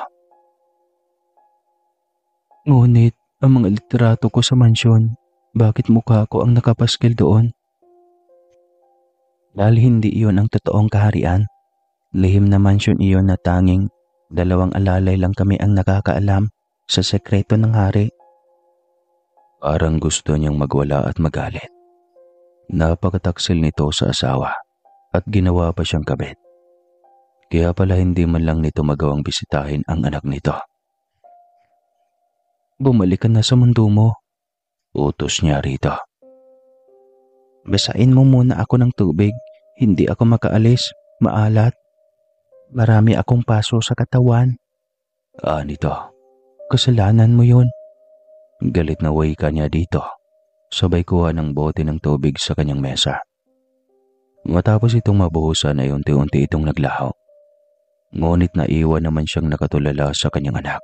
"Ngunit ang mga litrato ko sa mansyon, Bakit mukha ko ang nakapaskil doon? Dahil hindi iyon ang totoong kaharian. Lihim na mansyon iyon na tanging 2 alalay lang kami ang nakakaalam sa sekreto ng hari. Parang gusto niyang magwala at magalit. Napakataksil nito sa asawa at ginawa pa siyang kabit. Kaya pala hindi man lang nito magawang bisitahin ang anak nito. Bumalik ka na sa mundo mo, utos niya rito. Basain mo muna ako ng tubig, hindi ako makaalis, maalat. Marami akong paso sa katawan. Nito, kasalanan mo yun. Galit na wika niya dito, sabay kuha ng bote ng tubig sa kanyang mesa. Matapos itong mabuhusan ay unti-unti itong naglaho. Ngunit naiwan naman siyang nakatulala sa kanyang anak.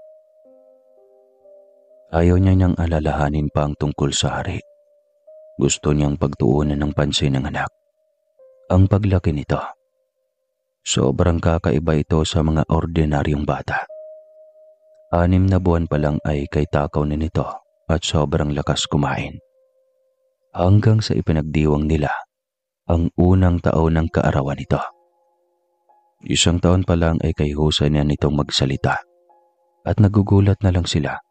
Ayaw niya niyang alalahanin pa ang tungkol sa hari. Gusto niyang pagtuunan ng pansin ng anak. Ang paglaki nito. Sobrang kakaiba ito sa mga ordinaryong bata. 6 na buwan pa lang ay kay takaw na nito at sobrang lakas kumain. Hanggang sa ipinagdiwang nila ang unang taon ng kaarawan nito. 1 taon pa lang ay kay husay niya nitong magsalita at nagugulat na lang sila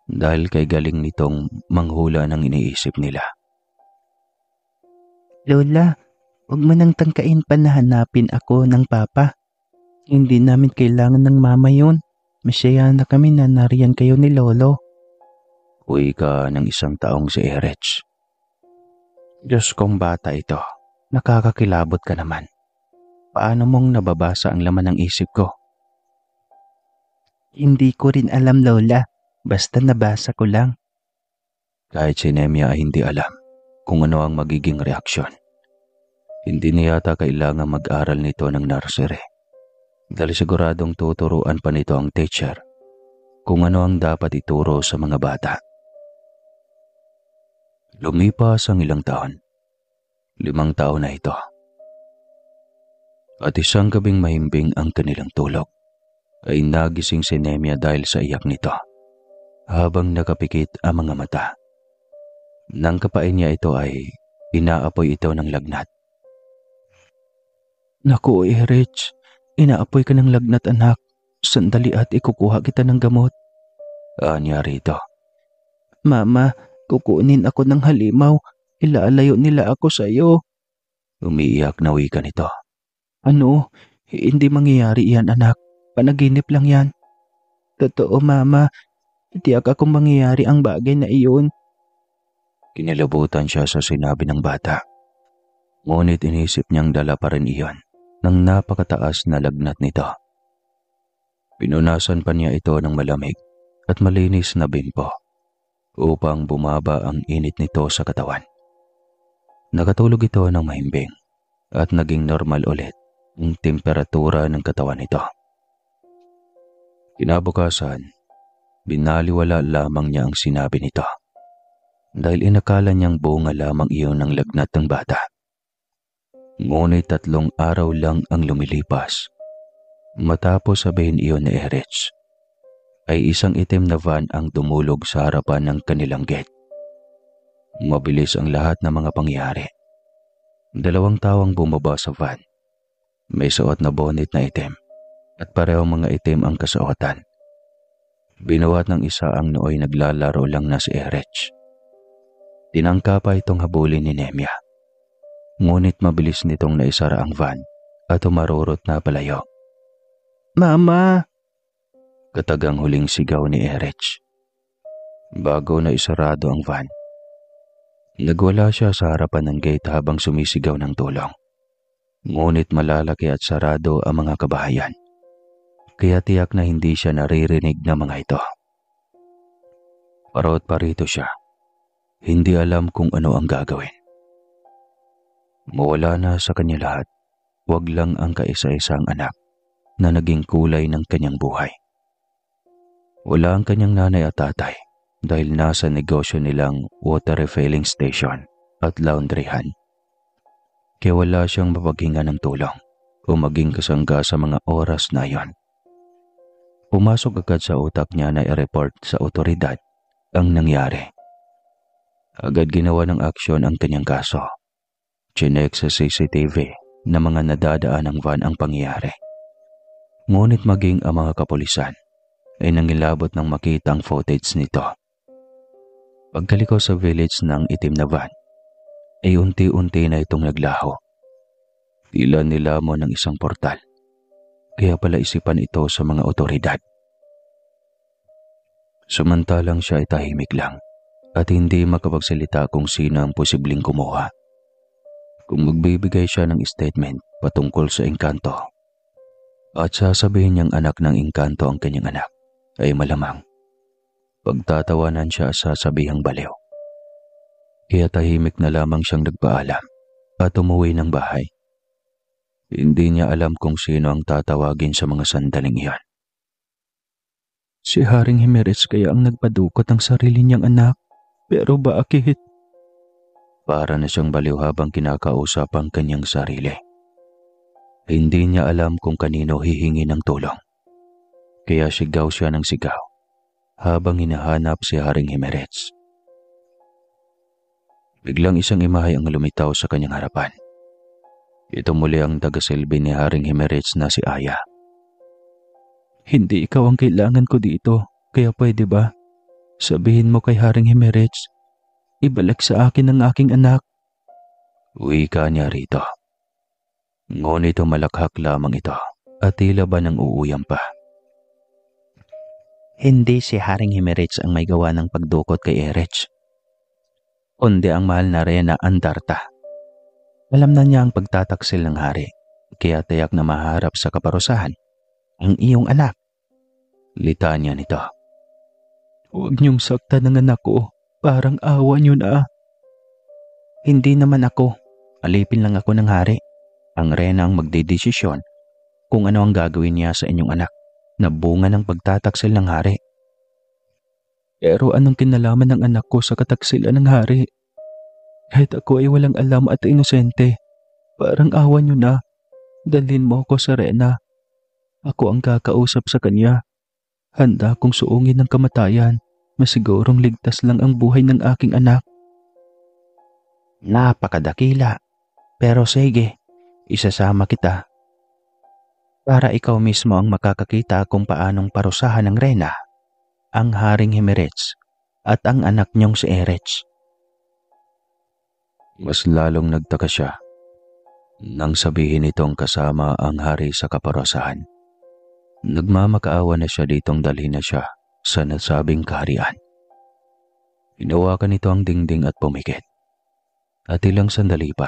dahil kay galing nitong manghula ng iniisip nila. Lola, huwag mo nang tangkain pa na hanapin ako ng papa. Hindi namin kailangan ng mama yun. Masaya na kami na nariyan kayo ni Lolo. Uwi ka ng 1 taong si Erich. Diyos kong bata ito, nakakakilabot ka naman. Paano mong nababasa ang laman ng isip ko? Hindi ko rin alam, Lola. Basta nabasa ko lang. Kahit si Nemia ay hindi alam kung ano ang magiging reaksyon. Hindi niya yata kailangan mag-aral nito ng nursery. Dahil siguradong tuturuan pa nito ang teacher kung ano ang dapat ituro sa mga bata. Lumipas ang ilang taon. 5 taon na ito. At isang gabing mahimbing ang kanilang tulog, ay nagising si Nemia dahil sa iyak nito, habang nakapikit ang mga mata. Nang kapain niya ito ay inaapoy ito ng lagnat. Naku, Erich, inaapoy ka ng lagnat anak. Sandali at ikukuha kita ng gamot. Anya rito. Mama, kukunin ako ng halimaw. Ilalayo nila ako sa iyo. Umiiyak na wika nito. Ano? Hindi mangyayari yan, anak. Panaginip lang yan. Totoo, Mama. Tiyak akong mangyayari ang bagay na iyon. Kinilabutan siya sa sinabi ng bata. Ngunit inisip niyang dala pa rin iyon ng napakataas na lagnat nito. Pinunasan pa niya ito ng malamig at malinis na bimpo upang bumaba ang init nito sa katawan. Nakatulog ito ng mahimbing at naging normal ulit ang temperatura ng katawan nito. Kinabukasan, binaliwala lamang niya ang sinabi nito dahil inakala niyang bunga lamang iyon ng lagnat ng bata. Ngunit 3 araw lang ang lumilipas matapos sabihin iyon ni Erich, ay isang itim na van ang dumulog sa harapan ng kanilang gate. Mabilis ang lahat ng mga pangyayari. 2 tao ang bumaba sa van. May suot na bonnet na itim at parehong mga itim ang kasuotan. Binuhat ng isa ang nooy naglalaro lang na si Erich. Tinangka pa itong habulin ni Nemia. Ngunit mabilis nitong naisara ang van at umarurot na palayo. Mama! Katagang huling sigaw ni Erich. Bago na isarado ang van, nagwala siya sa harapan ng gate habang sumisigaw ng tulong. Ngunit malalaki at sarado ang mga kabahayan, kaya tiyak na hindi siya naririnig ng mga ito. Parot pa rito siya, hindi alam kung ano ang gagawin. Mawala na sa kanya lahat, wag lang ang kaisa-isang anak na naging kulay ng kanyang buhay. Wala ang kanyang nanay at tatay dahil nasa negosyo nilang water refilling station at laundryhan. Kaya wala siyang mapaghinga ng tulong o maging kasangga sa mga oras na iyon. Pumasok agad sa utak niya na i-report sa otoridad ang nangyari. Agad ginawa ng aksyon ang kanyang kaso. Chinek sa CCTV na mga nadadaan ng van ang pangyayari. Ngunit maging ang mga kapulisan ay nangilabot ng makita ang footage nito. Pagkaliko sa village ng itim na van, ay unti-unti na itong naglaho. Tila nilamon ng isang portal, kaya pala isipan ito sa mga otoridad. Samantalang siya ay tahimik lang at hindi makapagsalita kung sino ang posibleng kumuha. Kung magbibigay siya ng statement patungkol sa engkanto at sasabihin niyang anak ng engkanto ang kanyang anak, ay malamang pagtatawanan siya sa sabihang baliw. Kaya tahimik na lamang siyang nagpaalam at umuwi ng bahay. Hindi niya alam kung sino ang tatawagin sa mga sandaling iyon. Si Haring Jimenez kaya ang nagpadukot ng sarili niyang anak, pero bakit? Para na siyang baliw habang kinakausap ang kanyang sarili. Hindi niya alam kung kanino hihingi ng tulong. Kaya sigaw siya ng sigaw habang hinahanap si Haring Jimenez. Biglang isang imahe ang lumitaw sa kanyang harapan. Ito muli ang tagasilbi ni Haring Jimenez na si Aya. Hindi ikaw ang kailangan ko dito, kaya pwede ba? Sabihin mo kay Haring Jimenez, ibalik sa akin ang aking anak. Wika niya rito. Ngunit malakhak lamang ito at tila ba nang uuyam pa. Hindi si Haring Jimenez ang may gawa ng pagdukot kay Erich, kundi ang mahal na Rena Andarta. Alam na niya ang pagtataksil ng hari, kaya tiyak na maharap sa kaparusahan ang iyong anak. Litanya nito. Huwag niyong saktan ng anak ko, parang awa niyo na. Hindi naman ako, alipin lang ako ng hari. Ang Rena ang magdedesisyon kung ano ang gagawin niya sa inyong anak na bunga ng pagtataksil ng hari. Pero anong kinalaman ng anak ko sa kataksilan ng hari? Kahit ako ay walang alam at inosente, parang awa niyo na. Dalhin mo ako sa Rena. Ako ang kakausap sa kanya. Handa kong suungin ng kamatayan, masigurong ligtas lang ang buhay ng aking anak. Napakadakila. Pero sige, isasama kita. Para ikaw mismo ang makakakita kung paanong parusahan ng Rena, ang Haring Jimenez at ang anak niyong si Erich. Mas lalong nagtaka siya nang sabihin nitong kasama ang hari sa kaparusahan. Nagmamakaawa na siya ditong dalhin na siya sa nasabing kaharian. Hinawakan nito ang dingding at pumikit. At ilang sandali pa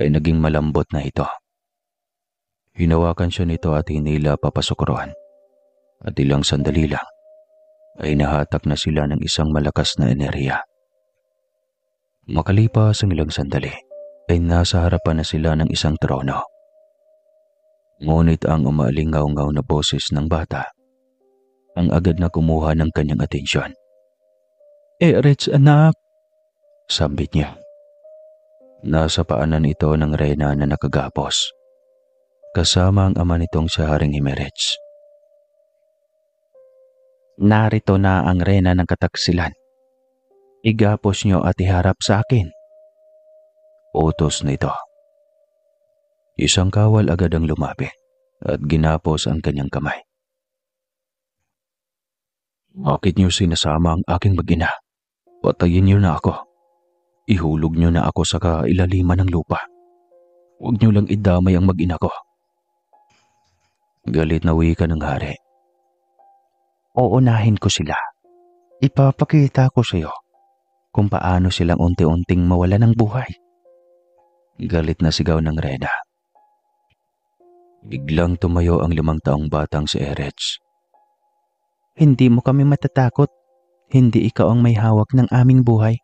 ay naging malambot na ito. Hinawakan siya nito at hinila papasukroan. At ilang sandali lang ay nahatak na sila ng isang malakas na enerhiya. Makalipas ang ilang sandali ay nasa harapan na sila ng isang trono. Ngunit ang umaalingaw-ngaw na boses ng bata ang agad na kumuha ng kanyang atensyon. Erich, anak, sambit niya. Nasa paanan ito ng Rena na nakagapos, kasama ang ama nitong si Haring Jimenez. Narito na ang Rena ng kataksilan. Igapos niyo at iharap sa akin. Utos nito. Isang kawal agad ang lumapit at ginapos ang kanyang kamay. Bakit niyo sinasama ang aking mag-ina? Patayin niyo na ako. Ihulog niyo na ako sa kailaliman ng lupa. Huwag niyo lang idamay ang mag-ina ko. Galit na wika ng hari. Uunahin ko sila. Ipapakita ko sa iyo kung paano silang unti-unting mawala ng buhay. Galit na sigaw ng Rena. Biglang tumayo ang 5 taong batang si Erich. Hindi mo kami matatakot. Hindi ikaw ang may hawak ng aming buhay.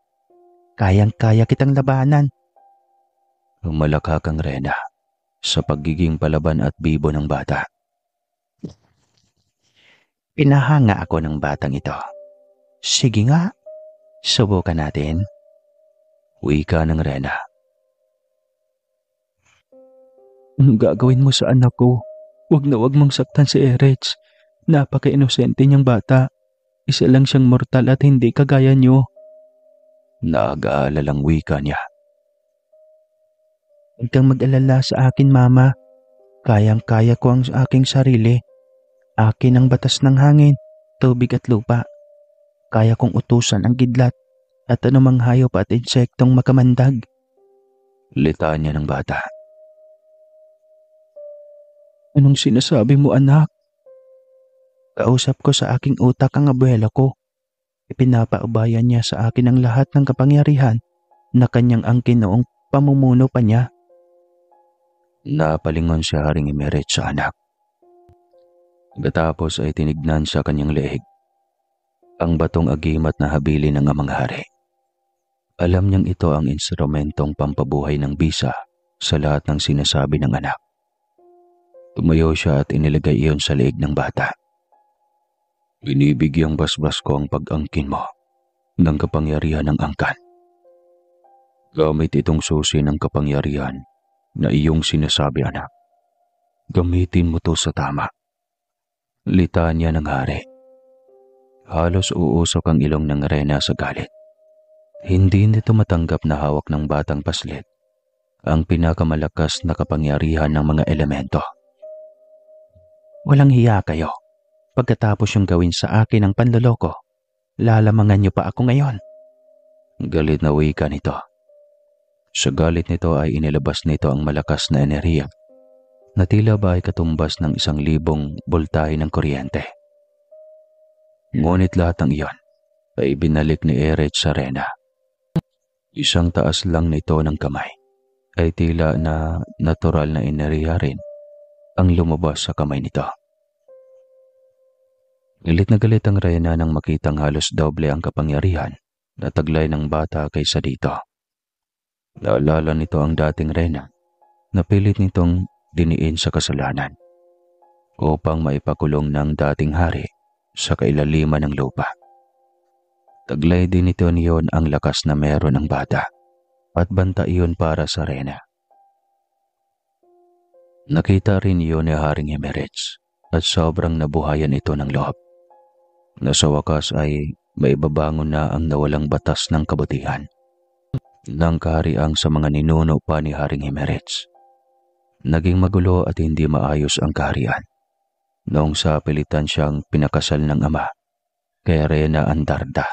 Kayang-kaya kitang labanan. Humalakhak ang Rena sa pagiging palaban at bibo ng bata. Pinahanga ako ng batang ito. Sige nga, subukan natin. Wika ng Rena. Anong gagawin mo sa anak ko? Huwag na huwag mong saktan si Erich. Napaka-inosente niyang bata. Isa lang siyang mortal at hindi kagaya niyo. Nag-aalalang wika niya. Huwag kang mag-alala sa akin, Mama. Kayang-kaya ko ang aking sarili. Akin ang batas ng hangin, tubig at lupa. Kaya kong utusan ang kidlat at anumang hayop at insektong makamandag. Litanya ng bata. Anong sinasabi mo, anak? Kausap ko sa aking utak ang abuelo ko. Ipinapaubayan niya sa akin ang lahat ng kapangyarihan na kanyang angkin noong pamumuno pa niya. Napalingon si Haring Emerich sa anak. Pagkatapos ay tinignan sa kanyang leeg ang batong agimat na habili ng amang hari. Alam niyang ito ang instrumentong pampabuhay ng bisa sa lahat ng sinasabi ng anak. Tumayo siya at inilagay iyon sa leeg ng bata. Binibigyang basbas ko ang pag-angkin mo ng kapangyarihan ng angkan. Gamit itong susi ng kapangyarihan na iyong sinasabi, anak. Gamitin mo to sa tama. Litanya ng hari. Halos uusok ang ilong ng Rena sa galit. Hindi nito matanggap na hawak ng batang paslit ang pinakamalakas na kapangyarihan ng mga elemento. Walang hiya kayo. Pagkatapos yung gawin sa akin ang panloloko, lalamangan niyo pa ako ngayon. Galit na wika nito. Sa galit nito ay inilabas nito ang malakas na enerhiya na tila ba ay katumbas ng 1,000 boltahe ng kuryente. Ngunit lahat ng iyon ay binalik ni Erich sa Rena. Isang taas lang nito ng kamay ay tila na natural na enerhiya rin ang lumabas sa kamay nito. Galit na galit ang Rena nang makitang halos doble ang kapangyarihan na taglay ng bata kaysa dito. Naalala nito ang dating Rena na pilit nitong diniin sa kasalanan upang maipakulong ng dating hari sa kailaliman ng lupa. Taglay din nito niyon ang lakas na meron ng bata at banta iyon para sa Rena. Nakita rin iyon ni Haring Emerich at sobrang nabuhayan ito ng loob na sa wakas ay maibabangon na ang nawalang batas ng kabutihan ng kahariang sa mga ninuno pa ni Haring Emerich. Naging magulo at hindi maayos ang kaharian noong sa pilitan siyang pinakasal ng ama kay Rena Andarda.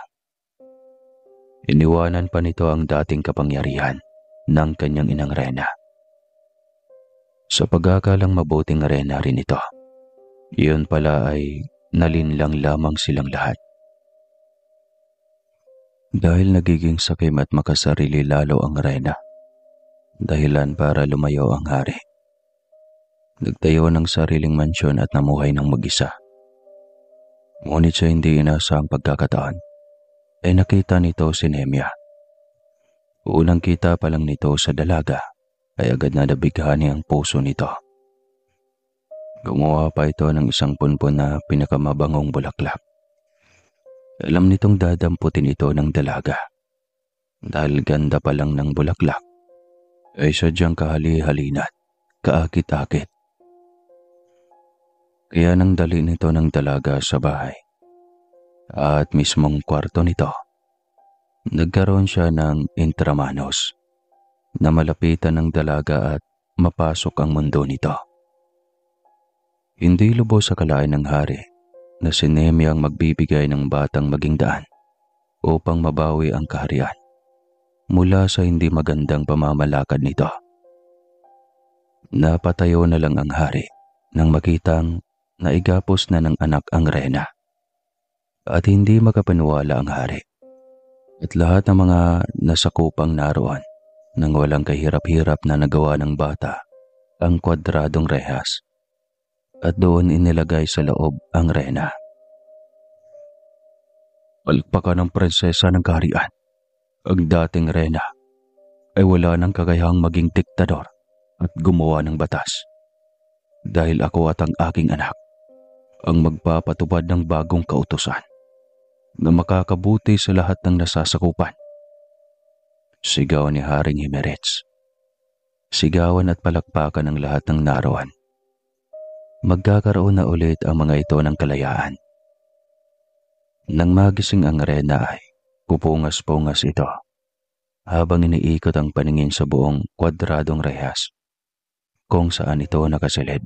Iniwanan pa nito ang dating kapangyarihan ng kanyang inang Rena. Sa pag-aakalang mabuting Rena rin ito, iyon pala ay nalinlang lamang silang lahat. Dahil nagiging sakim at makasarili lalo ang Rena, dahilan para lumayo ang hari. Nagtayo ng sariling mansyon at namuhay ng mag-isa. Ngunit sa hindi inaasahang pagkakataon, ay nakita nito si Nemia. Unang kita pa lang nito sa dalaga, ay agad na nabighani ang puso nito. Gumawa pa ito ng isang punpon na pinakamabangong bulaklak. Alam nitong dadamputin ito ng dalaga. Dahil ganda pa lang ng bulaklak, ay sadyang kahali-halina't kaakit-akit. Kaya nang dali nito ng dalaga sa bahay at mismong kwarto nito, nagkaroon siya ng intramanos na malapitan ng dalaga at mapasok ang mundo nito. Hindi lubos sa kalain ng hari na si Nemia ang magbibigay ng batang maging daan upang mabawi ang kaharian mula sa hindi magandang pamamalakad nito. Napatayo na lang ang hari nang makitang naigapos na ng anak ang Rena. At hindi makapaniwala ang hari at lahat ng mga nasakupang naroon nang walang kahirap-hirap na nagawa ng bata ang kwadradong rehas at doon inilagay sa loob ang Rena. Palakpakan ng prinsesa ng kaharian. Ang dating Rena ay wala ng kakayahang maging diktador at gumawa ng batas. Dahil ako at ang aking anak ang magpapatupad ng bagong kautusan na makakabuti sa lahat ng nasasakupan. Sigaw ni Haring Emerich. Sigawan at palakpakan ng lahat ng naroon. Magkakaroon na ulit ang mga ito ng kalayaan. Nang magising ang Rena ay pupungas-pungas ito habang iniikot ang paningin sa buong kwadradong rehas kung saan ito nakasilid.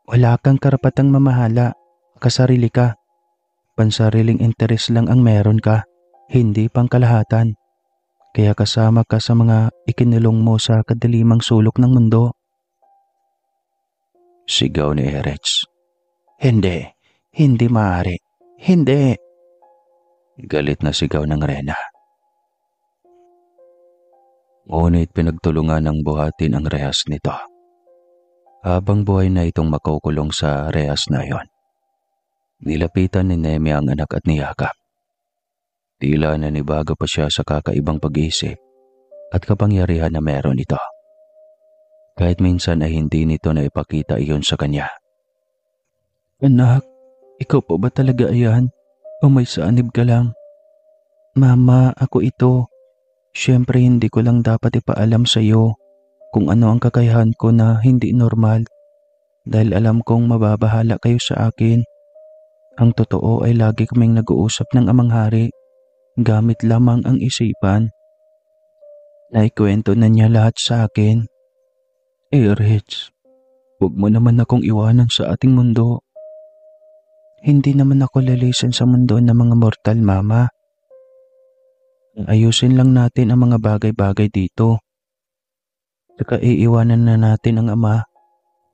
Wala kang karapatang mamahala. Kasarili ka. Pansariling interes lang ang meron ka, hindi pangkalahatan. Kaya kasama ka sa mga ikinulong mo sa kadilimang sulok ng mundo. Sigaw ni Erets. Hindi. Hindi maaari. Hindi. Galit na sigaw ng Rena. Ngunit pinagtulungan ng buhatin ang rehas nito. Habang buhay na itong makukulong sa rehas na iyon, nilapitan ni Nemi ang anak at niyakap. Tila nanibago pa siya sa kakaibang pag-iisip at kapangyarihan na meron ito. Kahit minsan ay hindi nito na ipakita iyon sa kanya. Anak, ikaw po ba talaga ayan? O may sanib ka lang? Mama, ako ito. Siyempre hindi ko lang dapat ipaalam sa iyo kung ano ang kakayahan ko na hindi normal. Dahil alam kong mababahala kayo sa akin. Ang totoo ay lagi kaming nag-uusap ng Amang Hari. Gamit lamang ang isipan. Naikwento na niya lahat sa akin. Rich, huwag mo naman akong iwanan sa ating mundo. Hindi naman ako lilisan sa mundo ng mga mortal, Mama. Ayusin lang natin ang mga bagay-bagay dito. Saka iiwanan na natin ang Ama.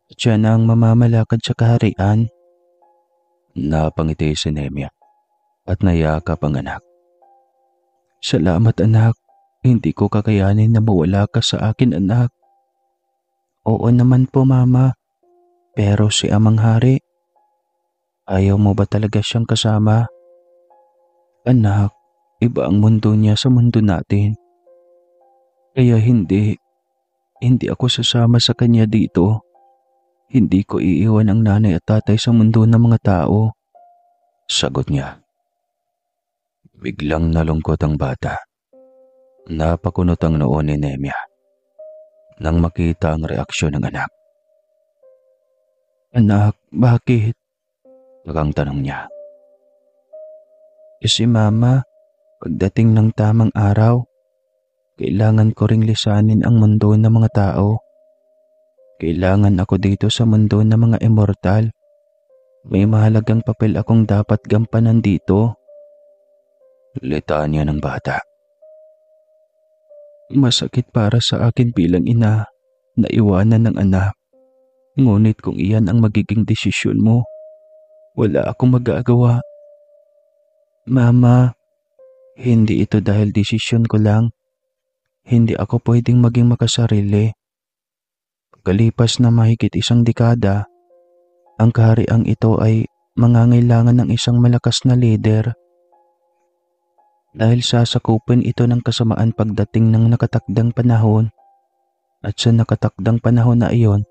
At siya na ang mamamalakad sa kaharian. Napangiti si Nemia at nayakap ang anak. Salamat, anak. Hindi ko kakayanin na mawala ka sa akin, anak. Oo naman po, Mama. Pero si Amang Hari, ayaw mo ba talaga siyang kasama? Anak, iba ang mundo niya sa mundo natin. Kaya hindi ako sasama sa kanya dito. Hindi ko iiwan ang nanay at tatay sa mundo ng mga tao. Sagot niya. Biglang nalungkot ang bata. Napakunot ang noo ni Nemia nang makita ang reaksyon ng anak. Anak, bakit? Ang tanong niya. Kasi Mama, pagdating ng tamang araw, kailangan ko ring lisanin ang mundo ng mga tao. Kailangan ako dito sa mundo ng mga immortal. May mahalagang papel akong dapat gampanan dito. Litanya ng bata. Masakit para sa akin bilang ina na iwanan ng anak. Ngunit kung iyan ang magiging desisyon mo, wala akong magagawa. Mama, hindi ito dahil desisyon ko lang. Hindi ako pwedeng maging makasarili. Pagkalipas na mahigit 1 dekada, ang kahariang ito ay mangangailangan ng isang malakas na leader. Dahil sasakupin ito ng kasamaan pagdating ng nakatakdang panahon. At sa nakatakdang panahon na iyon,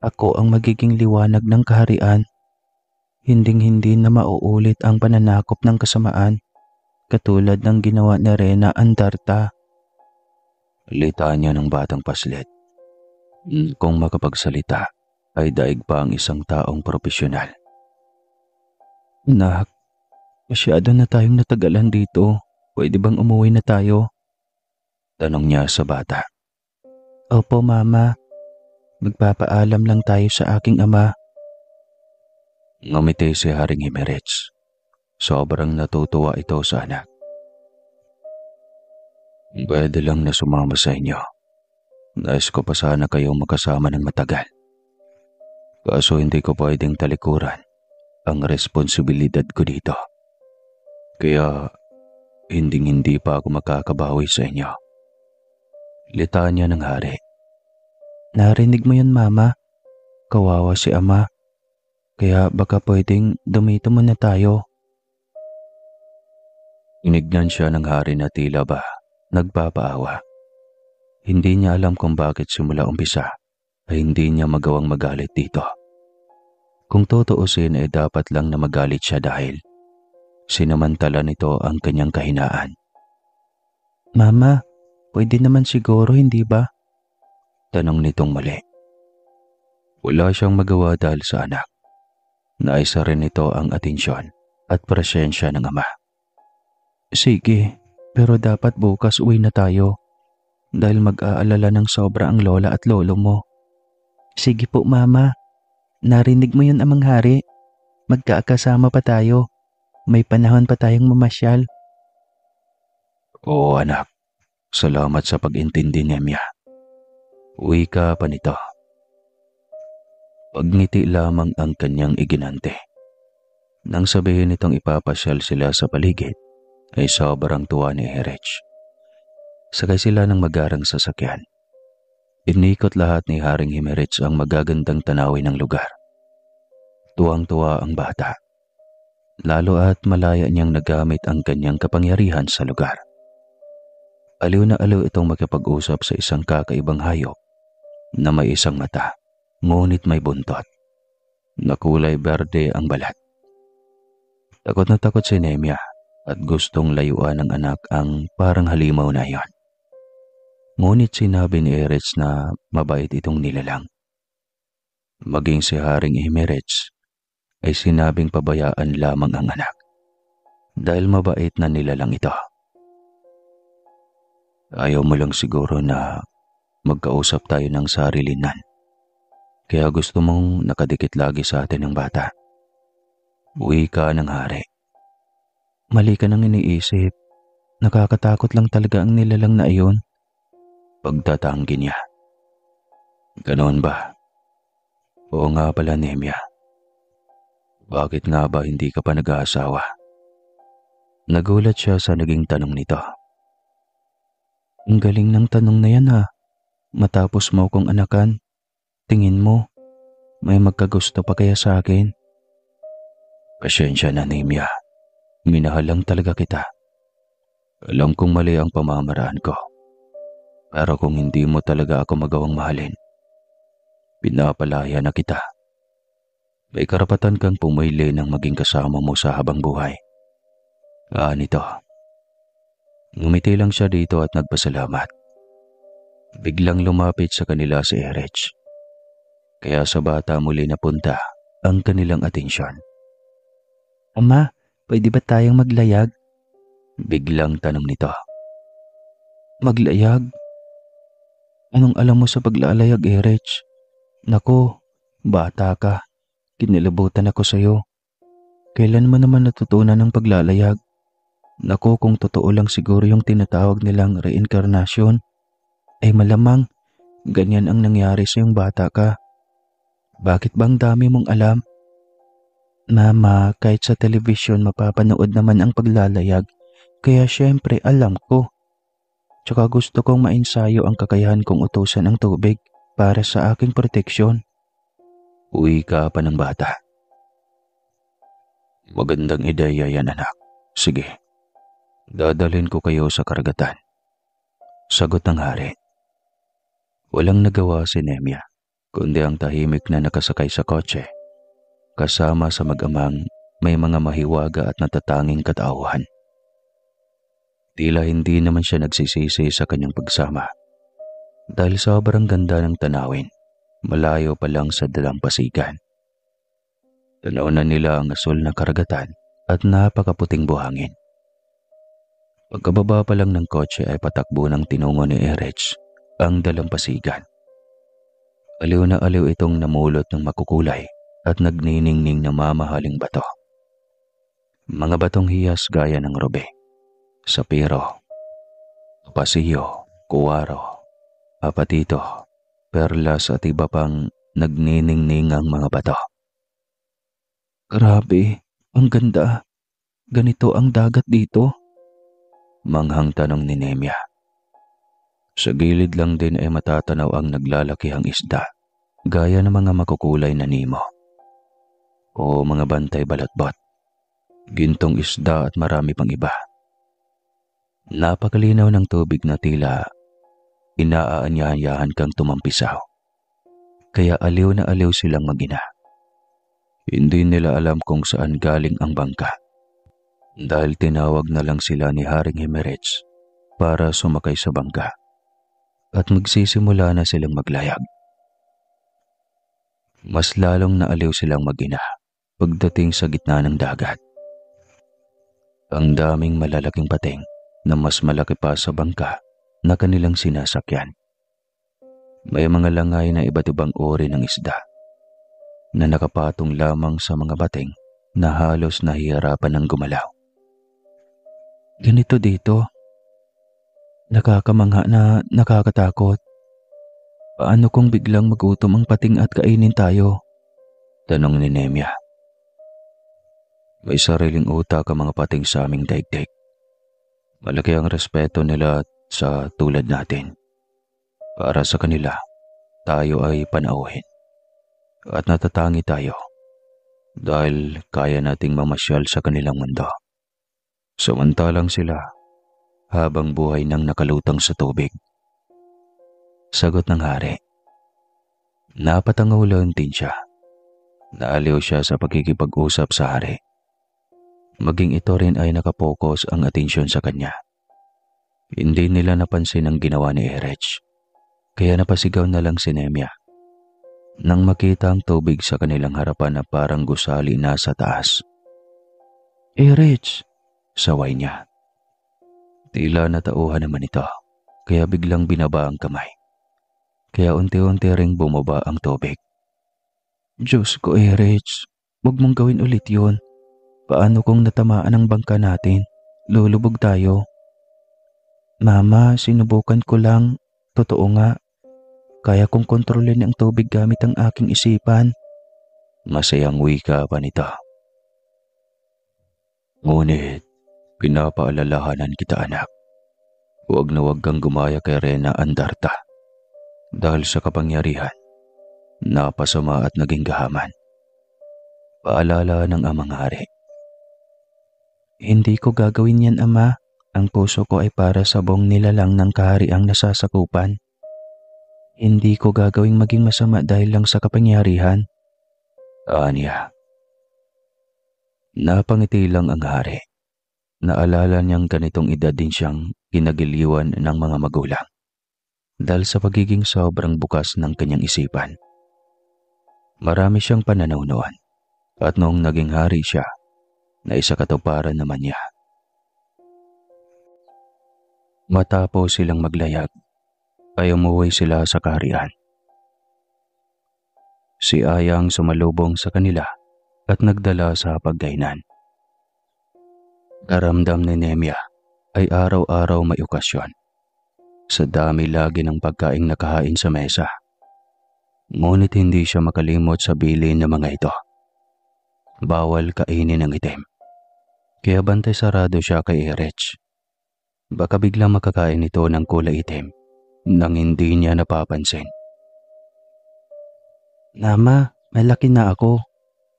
ako ang magiging liwanag ng kaharian. Hinding-hindi na mauulit ang pananakop ng kasamaan, katulad ng ginawa ni Rena Andarta. Litanya ng batang paslit. Kung makapagsalita, ay daig pa ang isang taong profesional. Anak, masyado na tayong natagalan dito. Pwede bang umuwi na tayo? Tanong niya sa bata. Opo, Mama. Magpapaalam lang tayo sa aking ama. Ngumiti si Haring Himerets. Sobrang natutuwa ito sa anak. Pwede lang na sumama sa inyo. Nais ko pa sana kayong magkasama ng matagal. Kaso hindi ko pwedeng talikuran ang responsibilidad ko dito. Kaya hindi pa ako makakabawi sa inyo. Litanya ng hari. Narinig mo yun, Mama? Kawawa si Ama. Kaya baka pwedeng dumito muna tayo. Inignan siya ng hari na tila ba nagpapaawa. Hindi niya alam kung bakit simula umpisa ay hindi niya magawang magalit dito. Kung tutuusin ay dapat lang na magalit siya dahil sinamantala nito ang kanyang kahinaan. Mama, pwede naman siguro, hindi ba? Tanong nitong mali. Wala siyang magawa dahil sa anak. Naisa rin nito ang atensyon at presensya ng ama. Sige, Pero dapat bukas uwi na tayo dahil mag-aalala ng sobra ang lola at lolo mo. Sige po, Mama. Narinig mo yun, Amang Hari. Magkakasama pa tayo. May panahon pa tayong mamasyal. Oo anak, salamat sa pag-intindi, Nemya. Uwi ka pa nito. Pagngiti lamang ang kanyang iginante. Nang sabihin nitong ipapasyal sila sa paligid, ay sobrang tuwa ni Erich. Sakay sila ng magarang sasakyan. Inikot lahat ni Haring Himerich ang magagandang tanawin ng lugar. Tuwang-tuwa ang bata, lalo at malaya niyang nagamit ang kanyang kapangyarihan sa lugar. Aliw na aliw itong makipag-usap sa isang kakaibang hayop na may isang mata, ngunit may buntot, na kulay berde ang balat. Takot na takot si Nemya at gustong layuan ng anak ang parang halimaw na iyon. Ngunit sinabi ni Erich na mabait itong nilalang. Maging si Haring Himerich ay sinabing pabayaan lamang ang anak dahil mabait na nilalang ito. Ayaw mo lang siguro na magkausap tayo ng sarilinan. Kaya gusto mong nakadikit lagi sa atin ng bata. Uwi ka ng hari. Mali ka nang iniisip. Nakakatakot lang talaga ang nilalang na iyon. Pagtatanggi niya. Ganoon ba? Oo nga pala, Nemya. Bakit nga ba hindi ka pa nag-aasawa? Nagulat siya sa naging tanong nito. Ang galing ng tanong na yan ha. Matapos mo kong anakan, tingin mo, may magkagusto pa kaya sa akin? Pasensya na, Nemya. Minahal lang talaga kita. Alam kong mali ang pamamaraan ko. Pero kung hindi mo talaga ako magawang mahalin, pinapalaya na kita. May karapatan kang pumili ng maging kasama mo sa habang buhay. Nito. Ngumiti lang siya dito at nagpasalamat. Biglang lumapit sa kanila si Erich. Kaya sa bata muli napunta ang kanilang atensyon. Ama, pwede ba tayong maglayag? Biglang tanong nito. Maglayag? Anong alam mo sa paglalayag, Erich? Nako, bata ka. Kinilabutan ako sa'yo. Kailan mo naman natutunan ng paglalayag? Nako, kung totoo lang siguro yung tinatawag nilang reinkarnasyon, ay malamang ganyan ang nangyari sa yung bata ka. Bakit bang dami mong alam? Mama, kahit sa telebisyon mapapanood naman ang paglalayag, kaya syempre alam ko. Tsaka gusto kong mainsayo ang kakayahan kong utusan ang tubig para sa aking proteksyon. Uwi ka pa ng bata. Magandang ideya yan, anak. Sige, dadalhin ko kayo sa karagatan. Sagot ng hari. Walang nagawa si Nemya, kundi ang tahimik na nakasakay sa kotse, kasama sa mag-amang may mga mahiwaga at natatanging katauhan. Tila hindi naman siya nagsisisi sa kanyang pagsama dahil sobrang ganda ng tanawin, malayo pa lang sa dalampasigan. Tanaw na nila ang asul na karagatan at napakaputing buhangin. Pagkababa pa lang ng kotse ay patakbo ng tinungo ni Erich ang dalampasigan. Aliw na aliw itong namulot ng makukulay at nagniningning na mamahaling bato. Mga batong hiyas gaya ng robe, sapiro, pasiyo, kuwaro, apatito, perlas at iba pang nagniningning ang mga bato. Grabe, ang ganda. Ganito ang dagat dito? Manghang tanong ni Nemya. Sa gilid lang din ay matatanaw ang naglalakihang isda, gaya ng mga makukulay na nemo o mga bantay balatbot, gintong isda at marami pang iba. Napakalinaw ng tubig na tila inaaanyahan kang tumampisaw. Kaya aliw na aliw silang mag-ina. Hindi nila alam kung saan galing ang bangka dahil tinawag na lang sila ni Haring Himerich para sumakay sa bangka at magsisimula na silang maglayag. Mas lalong naaliw silang mag-ina pagdating sa gitna ng dagat. Ang daming malalaking pating na mas malaki pa sa bangka na kanilang sinasakyan. May mga langay na iba't ibang uri ng isda na nakapatong lamang sa mga bating na halos nahihirapan ng gumalaw. Ganito dito. Nakakamangha na nakakatakot. Paano kung biglang magutom ang pating at kainin tayo? Tanong ni Nemya. May sariling utak ang mga pating sa aming daigdig. Malaki ang respeto nila sa tulad natin. Para sa kanila, tayo ay panauhin. At natatangi tayo dahil kaya nating mamasyal sa kanilang mundo. Samantalang sila, habang buhay nang nakalutang sa tubig. Sagot ng hari. Napatangulan din siya. Naaliw siya sa pagkikipag-usap sa hari. Maging ito rin ay nakapokus ang atensyon sa kanya. Hindi nila napansin ang ginawa ni Erech. Kaya napasigaw na lang si Nemya. Nang makita ang tubig sa kanilang harapan na parang gusali na sa taas. Erech! Saway niya. Tila natauhan naman ito, kaya biglang binaba ang kamay. Kaya unti-unti ring bumaba ang tubig. Diyos ko, Erech, huwag mong gawin ulit yun. Paano kung natamaan ang bangka natin? Lulubog tayo. Mama, sinubukan ko lang. Totoo nga. Kaya kong kontrolin ang tubig gamit ang aking isipan. Masayang wika pa nito. Ngunit, pinapaalalahanan kita anak. Huwag na huwag kang gumaya kay Rena Andarta. Dahil sa kapangyarihan, napasama at naging gahaman. Paalala ng amang hari. Hindi ko gagawin yan, Ama. Ang puso ko ay para sa buong nilalang ng kahariang nasasakupan. Hindi ko gagawing maging masama dahil lang sa kapangyarihan. Anya. Napangiti lang ang hari. Naalala niyang ganitong edad din siyang ginagiliwan ng mga magulang. Dahil sa pagiging sobrang bukas ng kanyang isipan. Marami siyang pananaw noon. At noong naging hari siya, na isa katuparan naman niya. Matapos silang maglayag, ay umuwi sila sa kaharian. Si Ayang sumalubong sa kanila at nagdala sa pagkainan. Karamdam ni Nemya ay araw-araw may okasyon. Sa dami lagi ng pagkaing nakahain sa mesa. Ngunit hindi siya makalimot sa bilin ng mga ito. Bawal kainin ng itim. Kaya bantay sarado siya kay Erech. Baka biglang makakain ito ng kulay itim nang hindi niya napapansin. Mama, malaki na ako.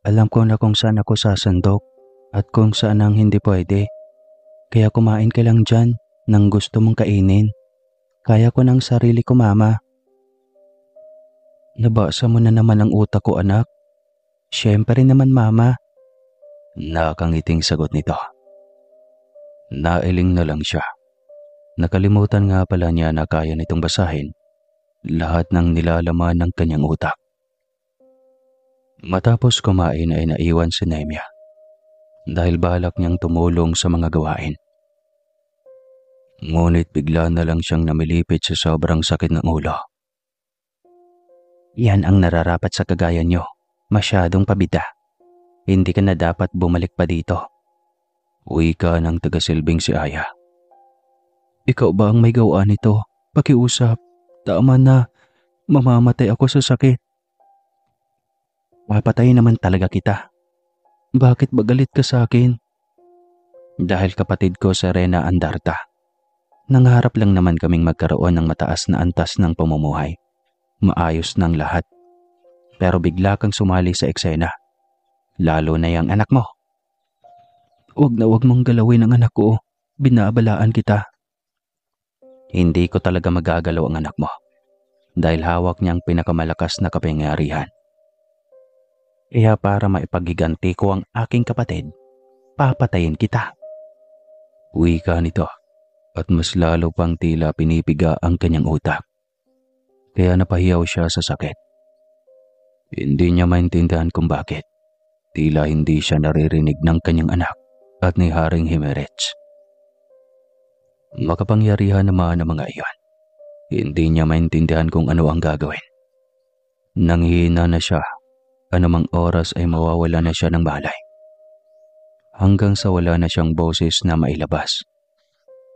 Alam ko na kung saan ako sasandok at kung saan ang hindi pwede. Kaya kumain ka lang dyan nang gusto mong kainin. Kaya ko ng sarili ko, Mama. Nabasa mo na naman ang utak ko, anak. Siyempre naman, Mama. Nakangiting sagot nito. Nailing na lang siya. Nakalimutan nga pala niya na kaya nitong basahin lahat ng nilalaman ng kanyang utak. Matapos kumain ay naiwan si Nemya dahil balak niyang tumulong sa mga gawain. Ngunit bigla na lang siyang namilipit sa sobrang sakit ng ulo. Yan ang nararapat sa kagaya nyo. Masyadong pabida. Hindi ka na dapat bumalik pa dito. Wika ng tagasilbing si Aya. Ikaw ba ang may gawa nito? Pakiusap. Tama na. Mamamatay ako sa sakit. Mapatay naman talaga kita. Bakit ba galit ka sa akin? Dahil kapatid ko si Rena Andarta. Nangarap lang naman kaming magkaroon ng mataas na antas ng pamumuhay. Maayos ng lahat. Pero bigla kang sumali sa eksena. Lalo na yung anak mo. Huwag na huwag mong galawin ang anak ko. Binabalaan kita. Hindi ko talaga magagalaw ang anak mo. Dahil hawak niya ang pinakamalakas na kapangyarihan. Kaya para maipagiganti ko ang aking kapatid, papatayin kita. Wika nito at mas lalo pang tila pinipiga ang kanyang utak. Kaya napahiyaw siya sa sakit. Hindi niya maintindihan kung bakit. Tila hindi siya naririnig ng kanyang anak at ni Haring Himerech. Makapangyarihan naman ang mga iyon. Hindi niya maintindihan kung ano ang gagawin. Nanghihina na siya. Anumang oras ay mawawala na siya ng malay. Hanggang sa wala na siyang boses na mailabas.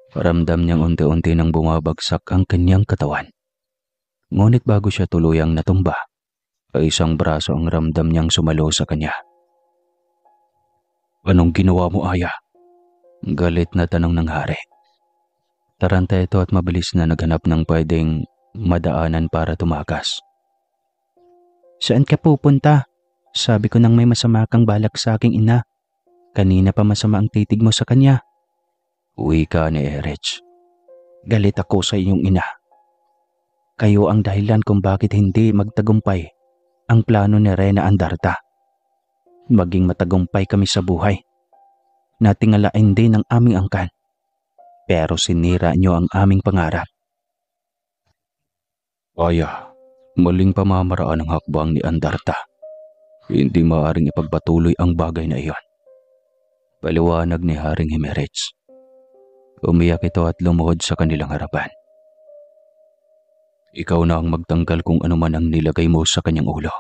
Paramdam niyang unti-unti nang bumabagsak ang kanyang katawan. Ngunit bago siya tuluyang natumba, ay isang braso ang ramdam niyang sumalo sa kanya. "Anong ginawa mo, Aya?" Galit na tanong ng hari. Taranta ito at mabilis na naghanap ng pwedeng madaanan para tumakas. Saan ka pupunta? Sabi ko nang may masama kang balak sa aking ina. Kanina pa masama ang titig mo sa kanya. Wika ni Erich. Galit ako sa iyong ina. Kayo ang dahilan kung bakit hindi magtagumpay ang plano ni Rena Andarta. Maging matagumpay kami sa buhay. Natingalain din ang aming angkan. Pero sinira niyo ang aming pangarap. Aya, maling pamamaraan ng hakbang ni Andarta. Hindi maaaring ipagpatuloy ang bagay na iyon. Paliwanag ni Haring Himerich. Umiyak ito at lumuhod sa kanilang harapan. Ikaw na ang magtanggal kung ano man ang nilagay mo sa kanyang ulo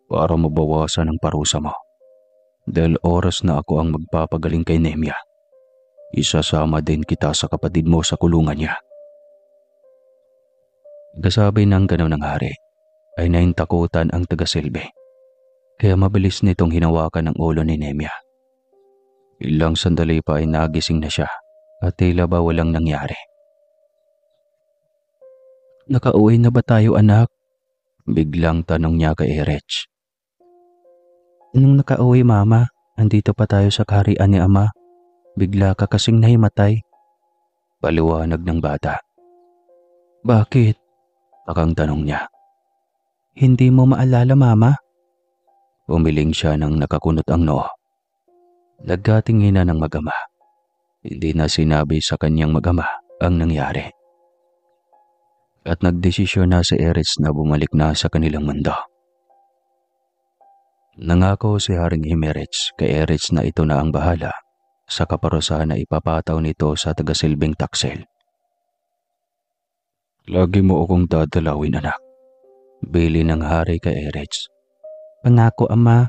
para mabawasan ang parusa mo. Dahil oras na ako ang magpapagaling kay Nemia. Isasama din kita sa kapatid mo sa kulungan niya. Kasabi ng ganaw ng hari ay naintakutan ang taga-silbi. Kaya mabilis nitong hinawakan ang ulo ni Nemia. Ilang sandali pa ay nagising na siya at tila ba walang nangyari. Nakauwi na ba tayo, anak? Biglang tanong niya kay Erich. Nung nakauwi, mama, andito pa tayo sa kaharian ni ama. Bigla ka kasing nahimatay. Paliwanag ng bata. Bakit? Akang tanong niya. Hindi mo maalala, mama? Umiling siya nang nakakunot ang noo. Nagkatinginan ng mag-ama. Hindi na sinabi sa kanyang mag-ama ang nangyari. At nagdesisyon na si Erich na bumalik na sa kanilang mundo. Nangako si Haring Himerich kay Erich na ito na ang bahala sa kaparusahan na ipapataw nito sa taga-silbing taksel. Lagi mo akong dadalawin, anak. Bili ng hari kay Erich. Pangako, ama.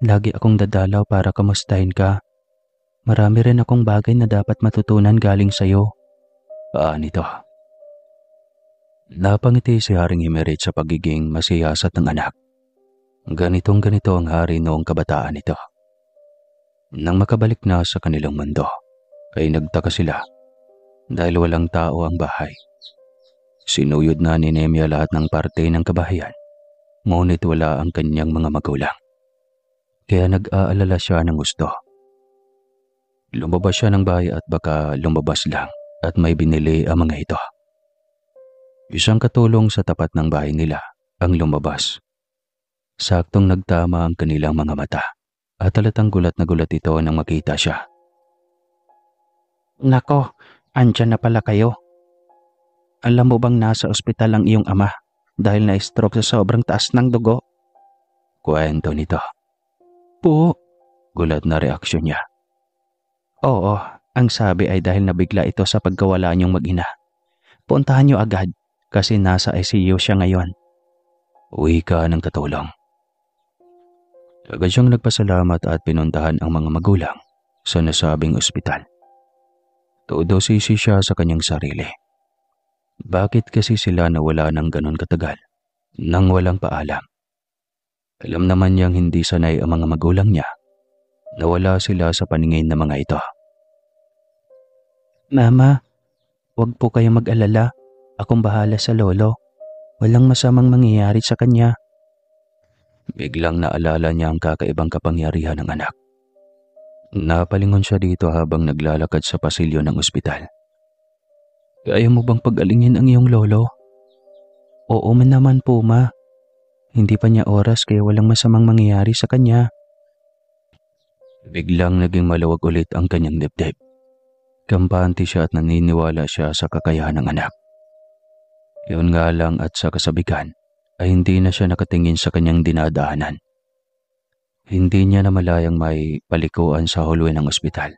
Lagi akong dadalaw para kamustahin ka. Marami rin akong bagay na dapat matutunan galing sa'yo. Nito. Napangiti si Haring Himerich sa pagiging masiyasat ng anak. Ganitong-ganito ang hari noong kabataan nito. Nang makabalik na sa kanilang mundo, ay nagtaka sila dahil walang tao ang bahay. Sinuyod na ni Nemia lahat ng parte ng kabahayan, ngunit wala ang kanyang mga magulang. Kaya nag-aalala siya ng gusto. Lumabas siya ng bahay at baka lumabas lang at may binili ang mga ito. Isang katulong sa tapat ng bahay nila ang lumabas. Saktong nagtama ang kanilang mga mata. At halatang gulat na gulat ito nang makita siya. Nako, andyan na pala kayo. Alam mo bang nasa ospital ang iyong ama dahil na-stroke sa sobrang taas ng dugo? Kwento nito. Po? Gulat na reaksyon niya. Oo, ang sabi ay dahil nabigla ito sa pagkawala niyong mag-ina. Puntahan niyo agad kasi nasa ICU siya ngayon. Wika ng katulong. Agad siyang nagpasalamat at pinuntahan ang mga magulang sa nasabing ospital. Todo sisi siya sa kanyang sarili. Bakit kasi sila nawala ng ganon katagal nang walang paalam? Alam naman niyang hindi sanay ang mga magulang niya. Nawala sila sa paningin ng mga ito. Mama, huwag po kayong mag-alala. Akong bahala sa lolo. Walang masamang mangyayari sa kanya. Biglang naalala niya ang kakaibang kapangyarihan ng anak. Napalingon siya dito habang naglalakad sa pasilyo ng ospital. Kaya mo bang pagalingin ang iyong lolo? Oo man naman po, ma. Hindi pa niya oras kaya walang masamang mangyayari sa kanya. Biglang naging maluwag ulit ang kanyang dibdib. Kampante siya at naniniwala siya sa kakayahan ng anak. Yun nga lang at sa kasabikan ay hindi na siya nakatingin sa kanyang dinadaanan. Hindi niya namalayang may palikuan sa hallway ng ospital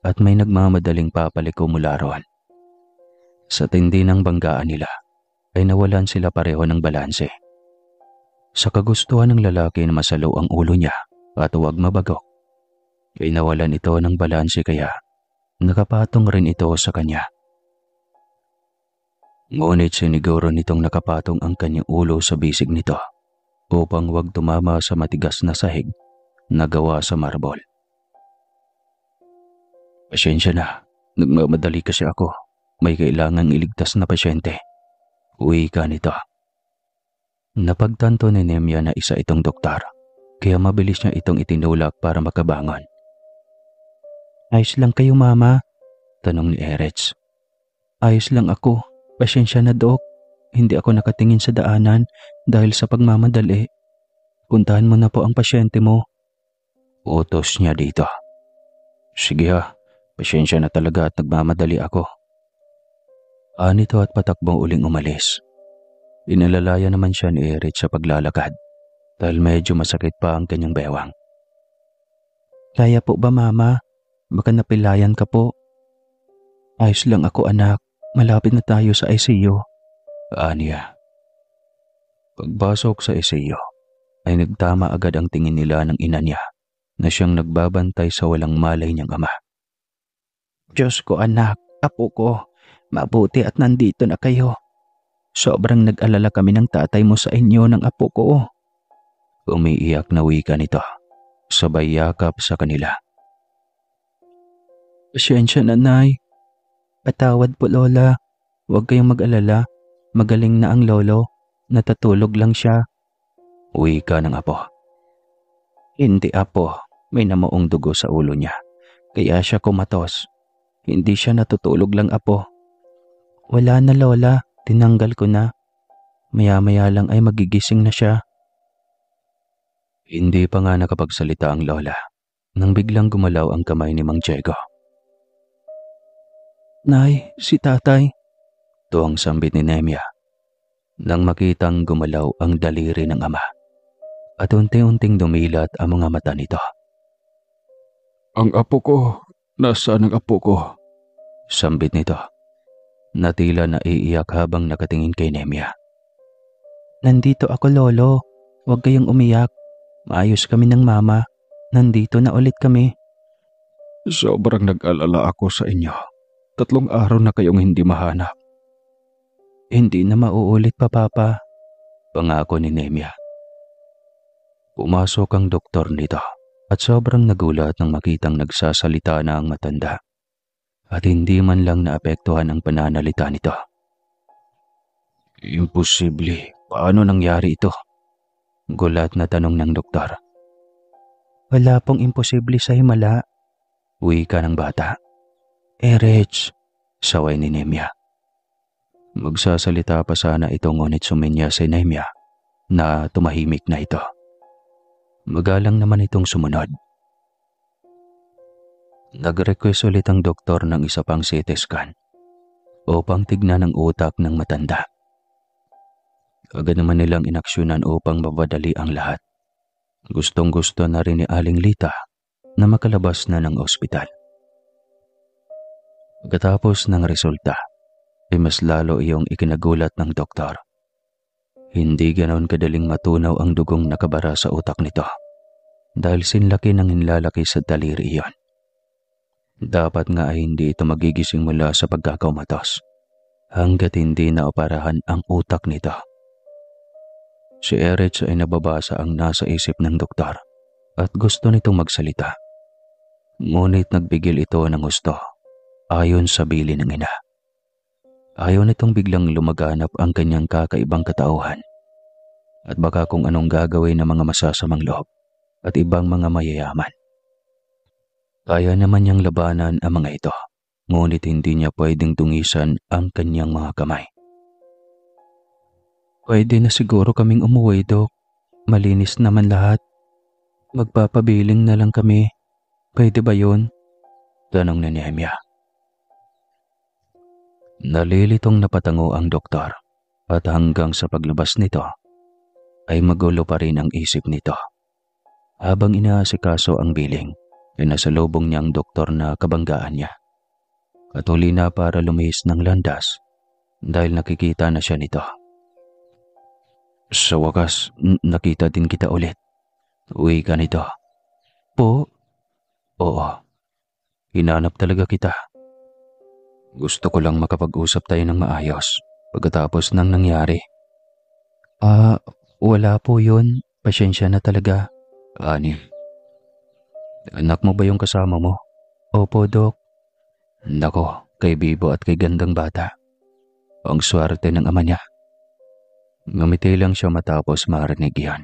at may nagmamadaling papaliko mula roon. Sa tindi ng banggaan nila ay nawalan sila pareho ng balanse. Sa kagustuhan ng lalaki na masalo ang ulo niya at huwag mabagok, ay nawalan ito ng balanse kaya nakapatong rin ito sa kanya. Ngunit siniguro nitong nakapatong ang kanyang ulo sa bisig nito upang huwag tumama sa matigas na sahig na gawa sa marbol. Pasensya na, nagmamadali kasi ako. May kailangang iligtas na pasyente. Uwi ka nito. Napagtanto ni Nemya na isa itong doktor, kaya mabilis niya itong itinulak para makabangon. Ayos lang kayo, Mama? Tanong ni Erets. Ayos lang ako. Pasensya na, Dok. Hindi ako nakatingin sa daanan dahil sa pagmamadali. Puntahan mo na po ang pasyente mo. Utos niya dito. Sige ha, pasensya na talaga at nagmamadali ako. Anito at patakbong uling umalis. Inalalaya naman siya ni Erets sa paglalakad dahil medyo masakit pa ang kanyang bewang. Kaya po ba, Mama? Baka napilayan ka po. Ayos lang ako, anak. Malapit na tayo sa ICU. Aniya. Pagpasok sa ICU ay nagtama agad ang tingin nila ng ina niya na siyang nagbabantay sa walang malay niyang ama. Diyos ko, anak, apo ko, mabuti at nandito na kayo. Sobrang nag-alala kami ng tatay mo sa inyo ng apo ko. Umiiyak na wika nito, sabay yakap sa kanila. Pasensya na, Nay. Patawad po, Lola. Huwag kayong mag-alala. Magaling na ang lolo. Natatulog lang siya. Wika ng apo. Hindi, apo. May namuong dugo sa ulo niya. Kaya siya kumatos. Hindi siya natutulog lang, apo. Wala na, Lola. Tinanggal ko na. Maya-maya lang ay magigising na siya. Hindi pa nga nakapagsalita ang lola nang biglang gumalaw ang kamay ni Mang Diego. Nay, si tatay. Tuwang sambit ni Nemya nang makitang gumalaw ang daliri ng ama at unti-unting dumilat ang mga mata nito. Ang apo ko, nasaan ang apo ko? Sambit nito na tila naiiyak habang nakatingin kay Nemya. Nandito ako, Lolo. Huwag kayong umiyak. Maayos kami ng Mama. Nandito na ulit kami. Sobrang nag-alala ako sa inyo. 3 araw na kayong hindi mahanap. Hindi na mauulit pa, Papa. Pangako ni Nemya. Pumasok ang doktor nito at sobrang nagulat nang makitang nagsasalita na ang matanda at hindi man lang naapektuhan ang pananalita nito. Imposible. Paano nangyari ito? Gulat na tanong ng doktor. Wala pong imposible sa himala. Wika ng bata. Erets, saway ni Nemya. Magsasalita pa sana ito ngunit suminya si Nemya na tumahimik na ito. Magalang naman itong sumunod. Nag-request ulit ang doktor ng isa pang CT scan upang tignan ang utak ng matanda. Agad naman nilang inaksyonan upang mabadali ang lahat. Gustong-gusto na rin ni Aling Lita na makalabas na ng ospital. Pagkatapos ng resulta, ay mas lalo iyong ikinagulat ng doktor. Hindi ganoon kadaling matunaw ang dugong nakabara sa utak nito dahil sinlaki ng inlalaki sa daliri iyon. Dapat nga ay hindi ito magigising mula sa pagkakaumatos hanggat hindi naoperahan ang utak nito. Si Erets ay nababasa ang nasa isip ng doktor at gusto nitong magsalita. Ngunit nagbigil ito ng gusto ayon sa bili ng ina. Ayaw nitong biglang lumaganap ang kanyang kakaibang katauhan at baka kung anong gagawin ng mga masasamang loob at ibang mga mayayaman. Kaya naman niyang labanan ang mga ito, ngunit hindi niya pwedeng tungisan ang kanyang mga kamay. Pwede na siguro kaming umuwi, Dok. Malinis naman lahat. Magpapabiling na lang kami. Pwede ba yun? Tanong ni Nemya. Nalilitong napatango ang doktor at hanggang sa paglabas nito ay magulo pa rin ang isip nito. Habang inaasikaso ang biling, ay nasalubong niya ang doktor na kabanggaan niya. At huli na para lumihis ng landas dahil nakikita na siya nito. Sa wakas, nakita din kita ulit. Uwi ka nito. Po? Oo, hinanap talaga kita. Gusto ko lang makapag-usap tayo ng maayos pagkatapos ng nangyari. Wala po yun. Pasensya na talaga. Ani, anak mo ba yung kasama mo? Opo, Dok. Nako, kay Bibo at kay gandang bata. Ang swerte ng ama niya. Ngumiti lang siya matapos marinig yan.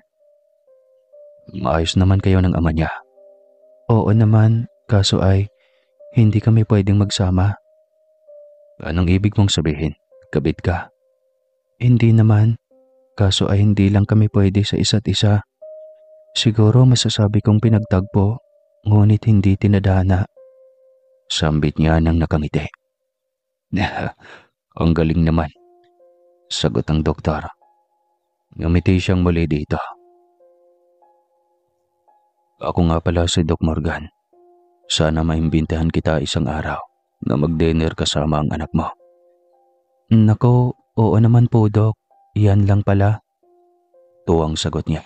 Maayos naman kayo ng ama niya. Oo naman, kaso ay hindi kami pwedeng magsama. Anong ibig mong sabihin? Kabit ka? Hindi naman, kaso ay hindi lang kami pwede sa isa't isa. Siguro masasabi kong pinagtagpo, ngunit hindi tinadhana. Sambit niya nang nakangiti. Ang galing naman, sagot ang doktor. Ngumiti siyang muli dito. Ako nga pala si Doc Morgan. Sana maimbintahan kita isang araw na mag-dinner kasama ang anak mo. Nako, oo naman po, Dok. Yan lang pala. Tuwang sagot niya.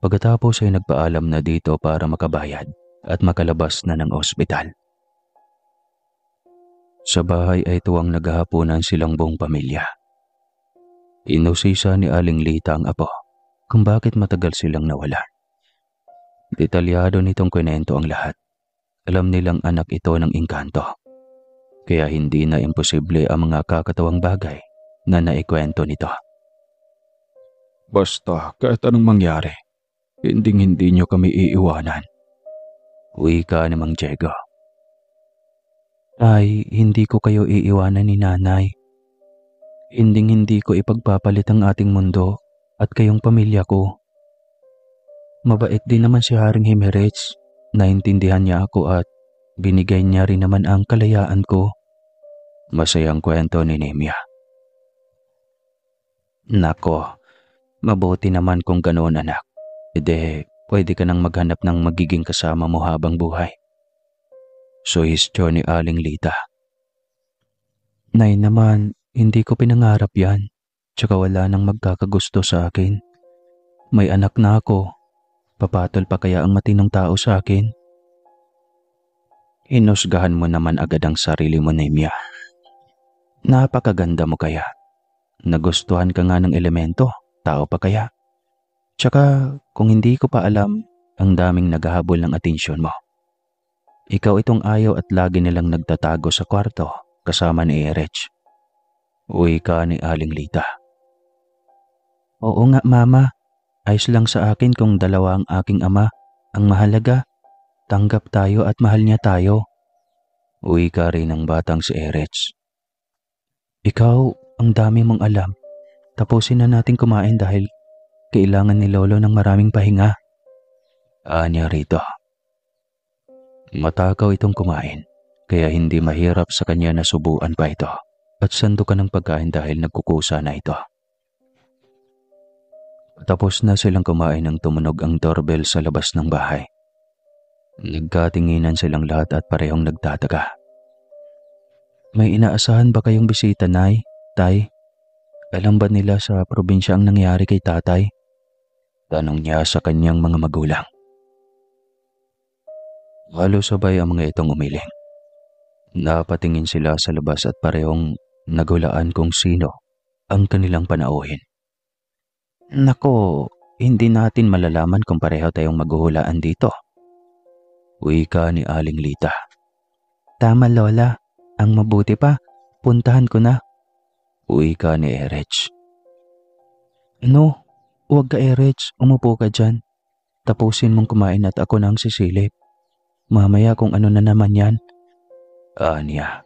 Pagkatapos ay nagpaalam na dito para makabayad at makalabas na ng ospital. Sa bahay ay tuwang naghahaponan silang buong pamilya. Inusisa ni Aling Lita ang apo kung bakit matagal silang nawala. Detalyado nitong kwento ang lahat. Alam nilang anak ito ng engkanto. Kaya hindi na imposible ang mga kakatawang bagay na naikwento nito. Basta kahit anong mangyari, hindi niyo kami iiwanan. Wika ni Mang Diego. Ay, hindi ko kayo iiwanan ni Nanay. Hindi ko ipagpapalit ang ating mundo at kayong pamilya ko. Mabait din naman si Haring Himerets. Naintindihan niya ako at binigay niya rin naman ang kalayaan ko. Masayang kwento ni Nemia. Nako, mabuti naman kung ganoon, anak. Pwede ka nang maghanap ng magiging kasama mo habang buhay. Suhestyo ni Aling Lita. Nay naman, hindi ko pinangarap yan. Tsaka wala nang magkakagusto sa akin. May anak na ako. Papatol pa kaya ang matinong tao sa akin? Hinusgahan mo naman agad ang sarili mo, Nemia. Napakaganda mo kaya. Nagustuhan ka nga ng elemento, tao pa kaya. Tsaka kung hindi ko pa alam, ang daming naghahabol ng atensyon mo. Ikaw itong ayaw at lagi nilang nagtatago sa kwarto kasama ni Erech. Uwi ka ni Aling Lita. Oo nga, Mama. Ayos lang sa akin kung dalawa ang aking ama. Ang mahalaga, tanggap tayo at mahal niya tayo. Uwi ka rin ng batang si Erech. Ikaw, ang dami mong alam. Tapusin na natin kumain dahil kailangan ni Lolo ng maraming pahinga. Anya rito. Matakaw itong kumain, kaya hindi mahirap sa kanya na subuan pa ito at sandukan ng pagkain dahil nagkukusa na ito. Tapos na silang kumain nang tumunog ang doorbell sa labas ng bahay. Nagkatinginan silang lahat at parehong nagtataka. May inaasahan ba kayong bisita, Nay? Tay? Alam ba nila sa probinsya ang nangyari kay Tatay? Tanong niya sa kanyang mga magulang. Halos sabay ang mga itong umiling. Napatingin sila sa labas at parehong nagulaan kung sino ang kanilang panauhin. Nako, hindi natin malalaman kung pareho tayong maghuhulaan dito. Wika ni Aling Lita. Tama, Lola. Ang mabuti pa, puntahan ko na. Wika ni Erech. No, huwag ka, Erech. Umupo ka dyan. Tapusin mong kumain at ako nang sisilip. Mamaya kung ano na naman yan. Anya.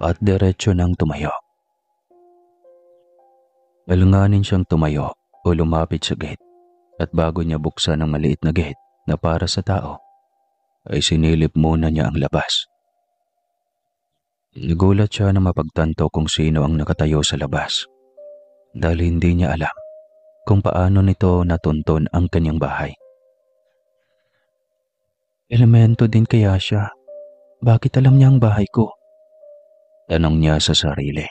At diretso nang tumayo. Alanganin siyang tumayo o lumapit sa gate at bago niya buksan ang maliit na gate na para sa tao, ay sinilip muna niya ang labas. Nagulat siya na mapagtanto kung sino ang nakatayo sa labas dahil hindi niya alam kung paano nito natunton ang kanyang bahay. Elemento din kaya siya. Bakit alam niya ang bahay ko? Tanong niya sa sarili.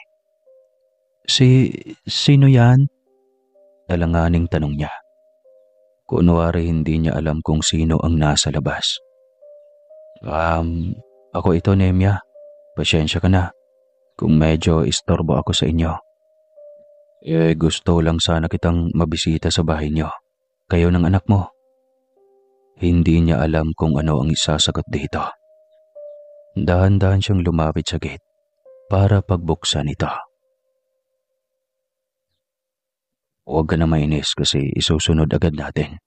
Sino yan? Alanganing tanong niya. Kunwari hindi niya alam kung sino ang nasa labas. Ako ito, Nemya. Pasyensya ka na kung medyo istorbo ako sa inyo. Gusto lang sana kitang mabisita sa bahay niyo. Kayo ng anak mo. Hindi niya alam kung ano ang isasagot dito. Dahan-dahan siyang lumapit sa gate para pagbuksan ito. Huwag ka na mainis kasi isusunod agad natin.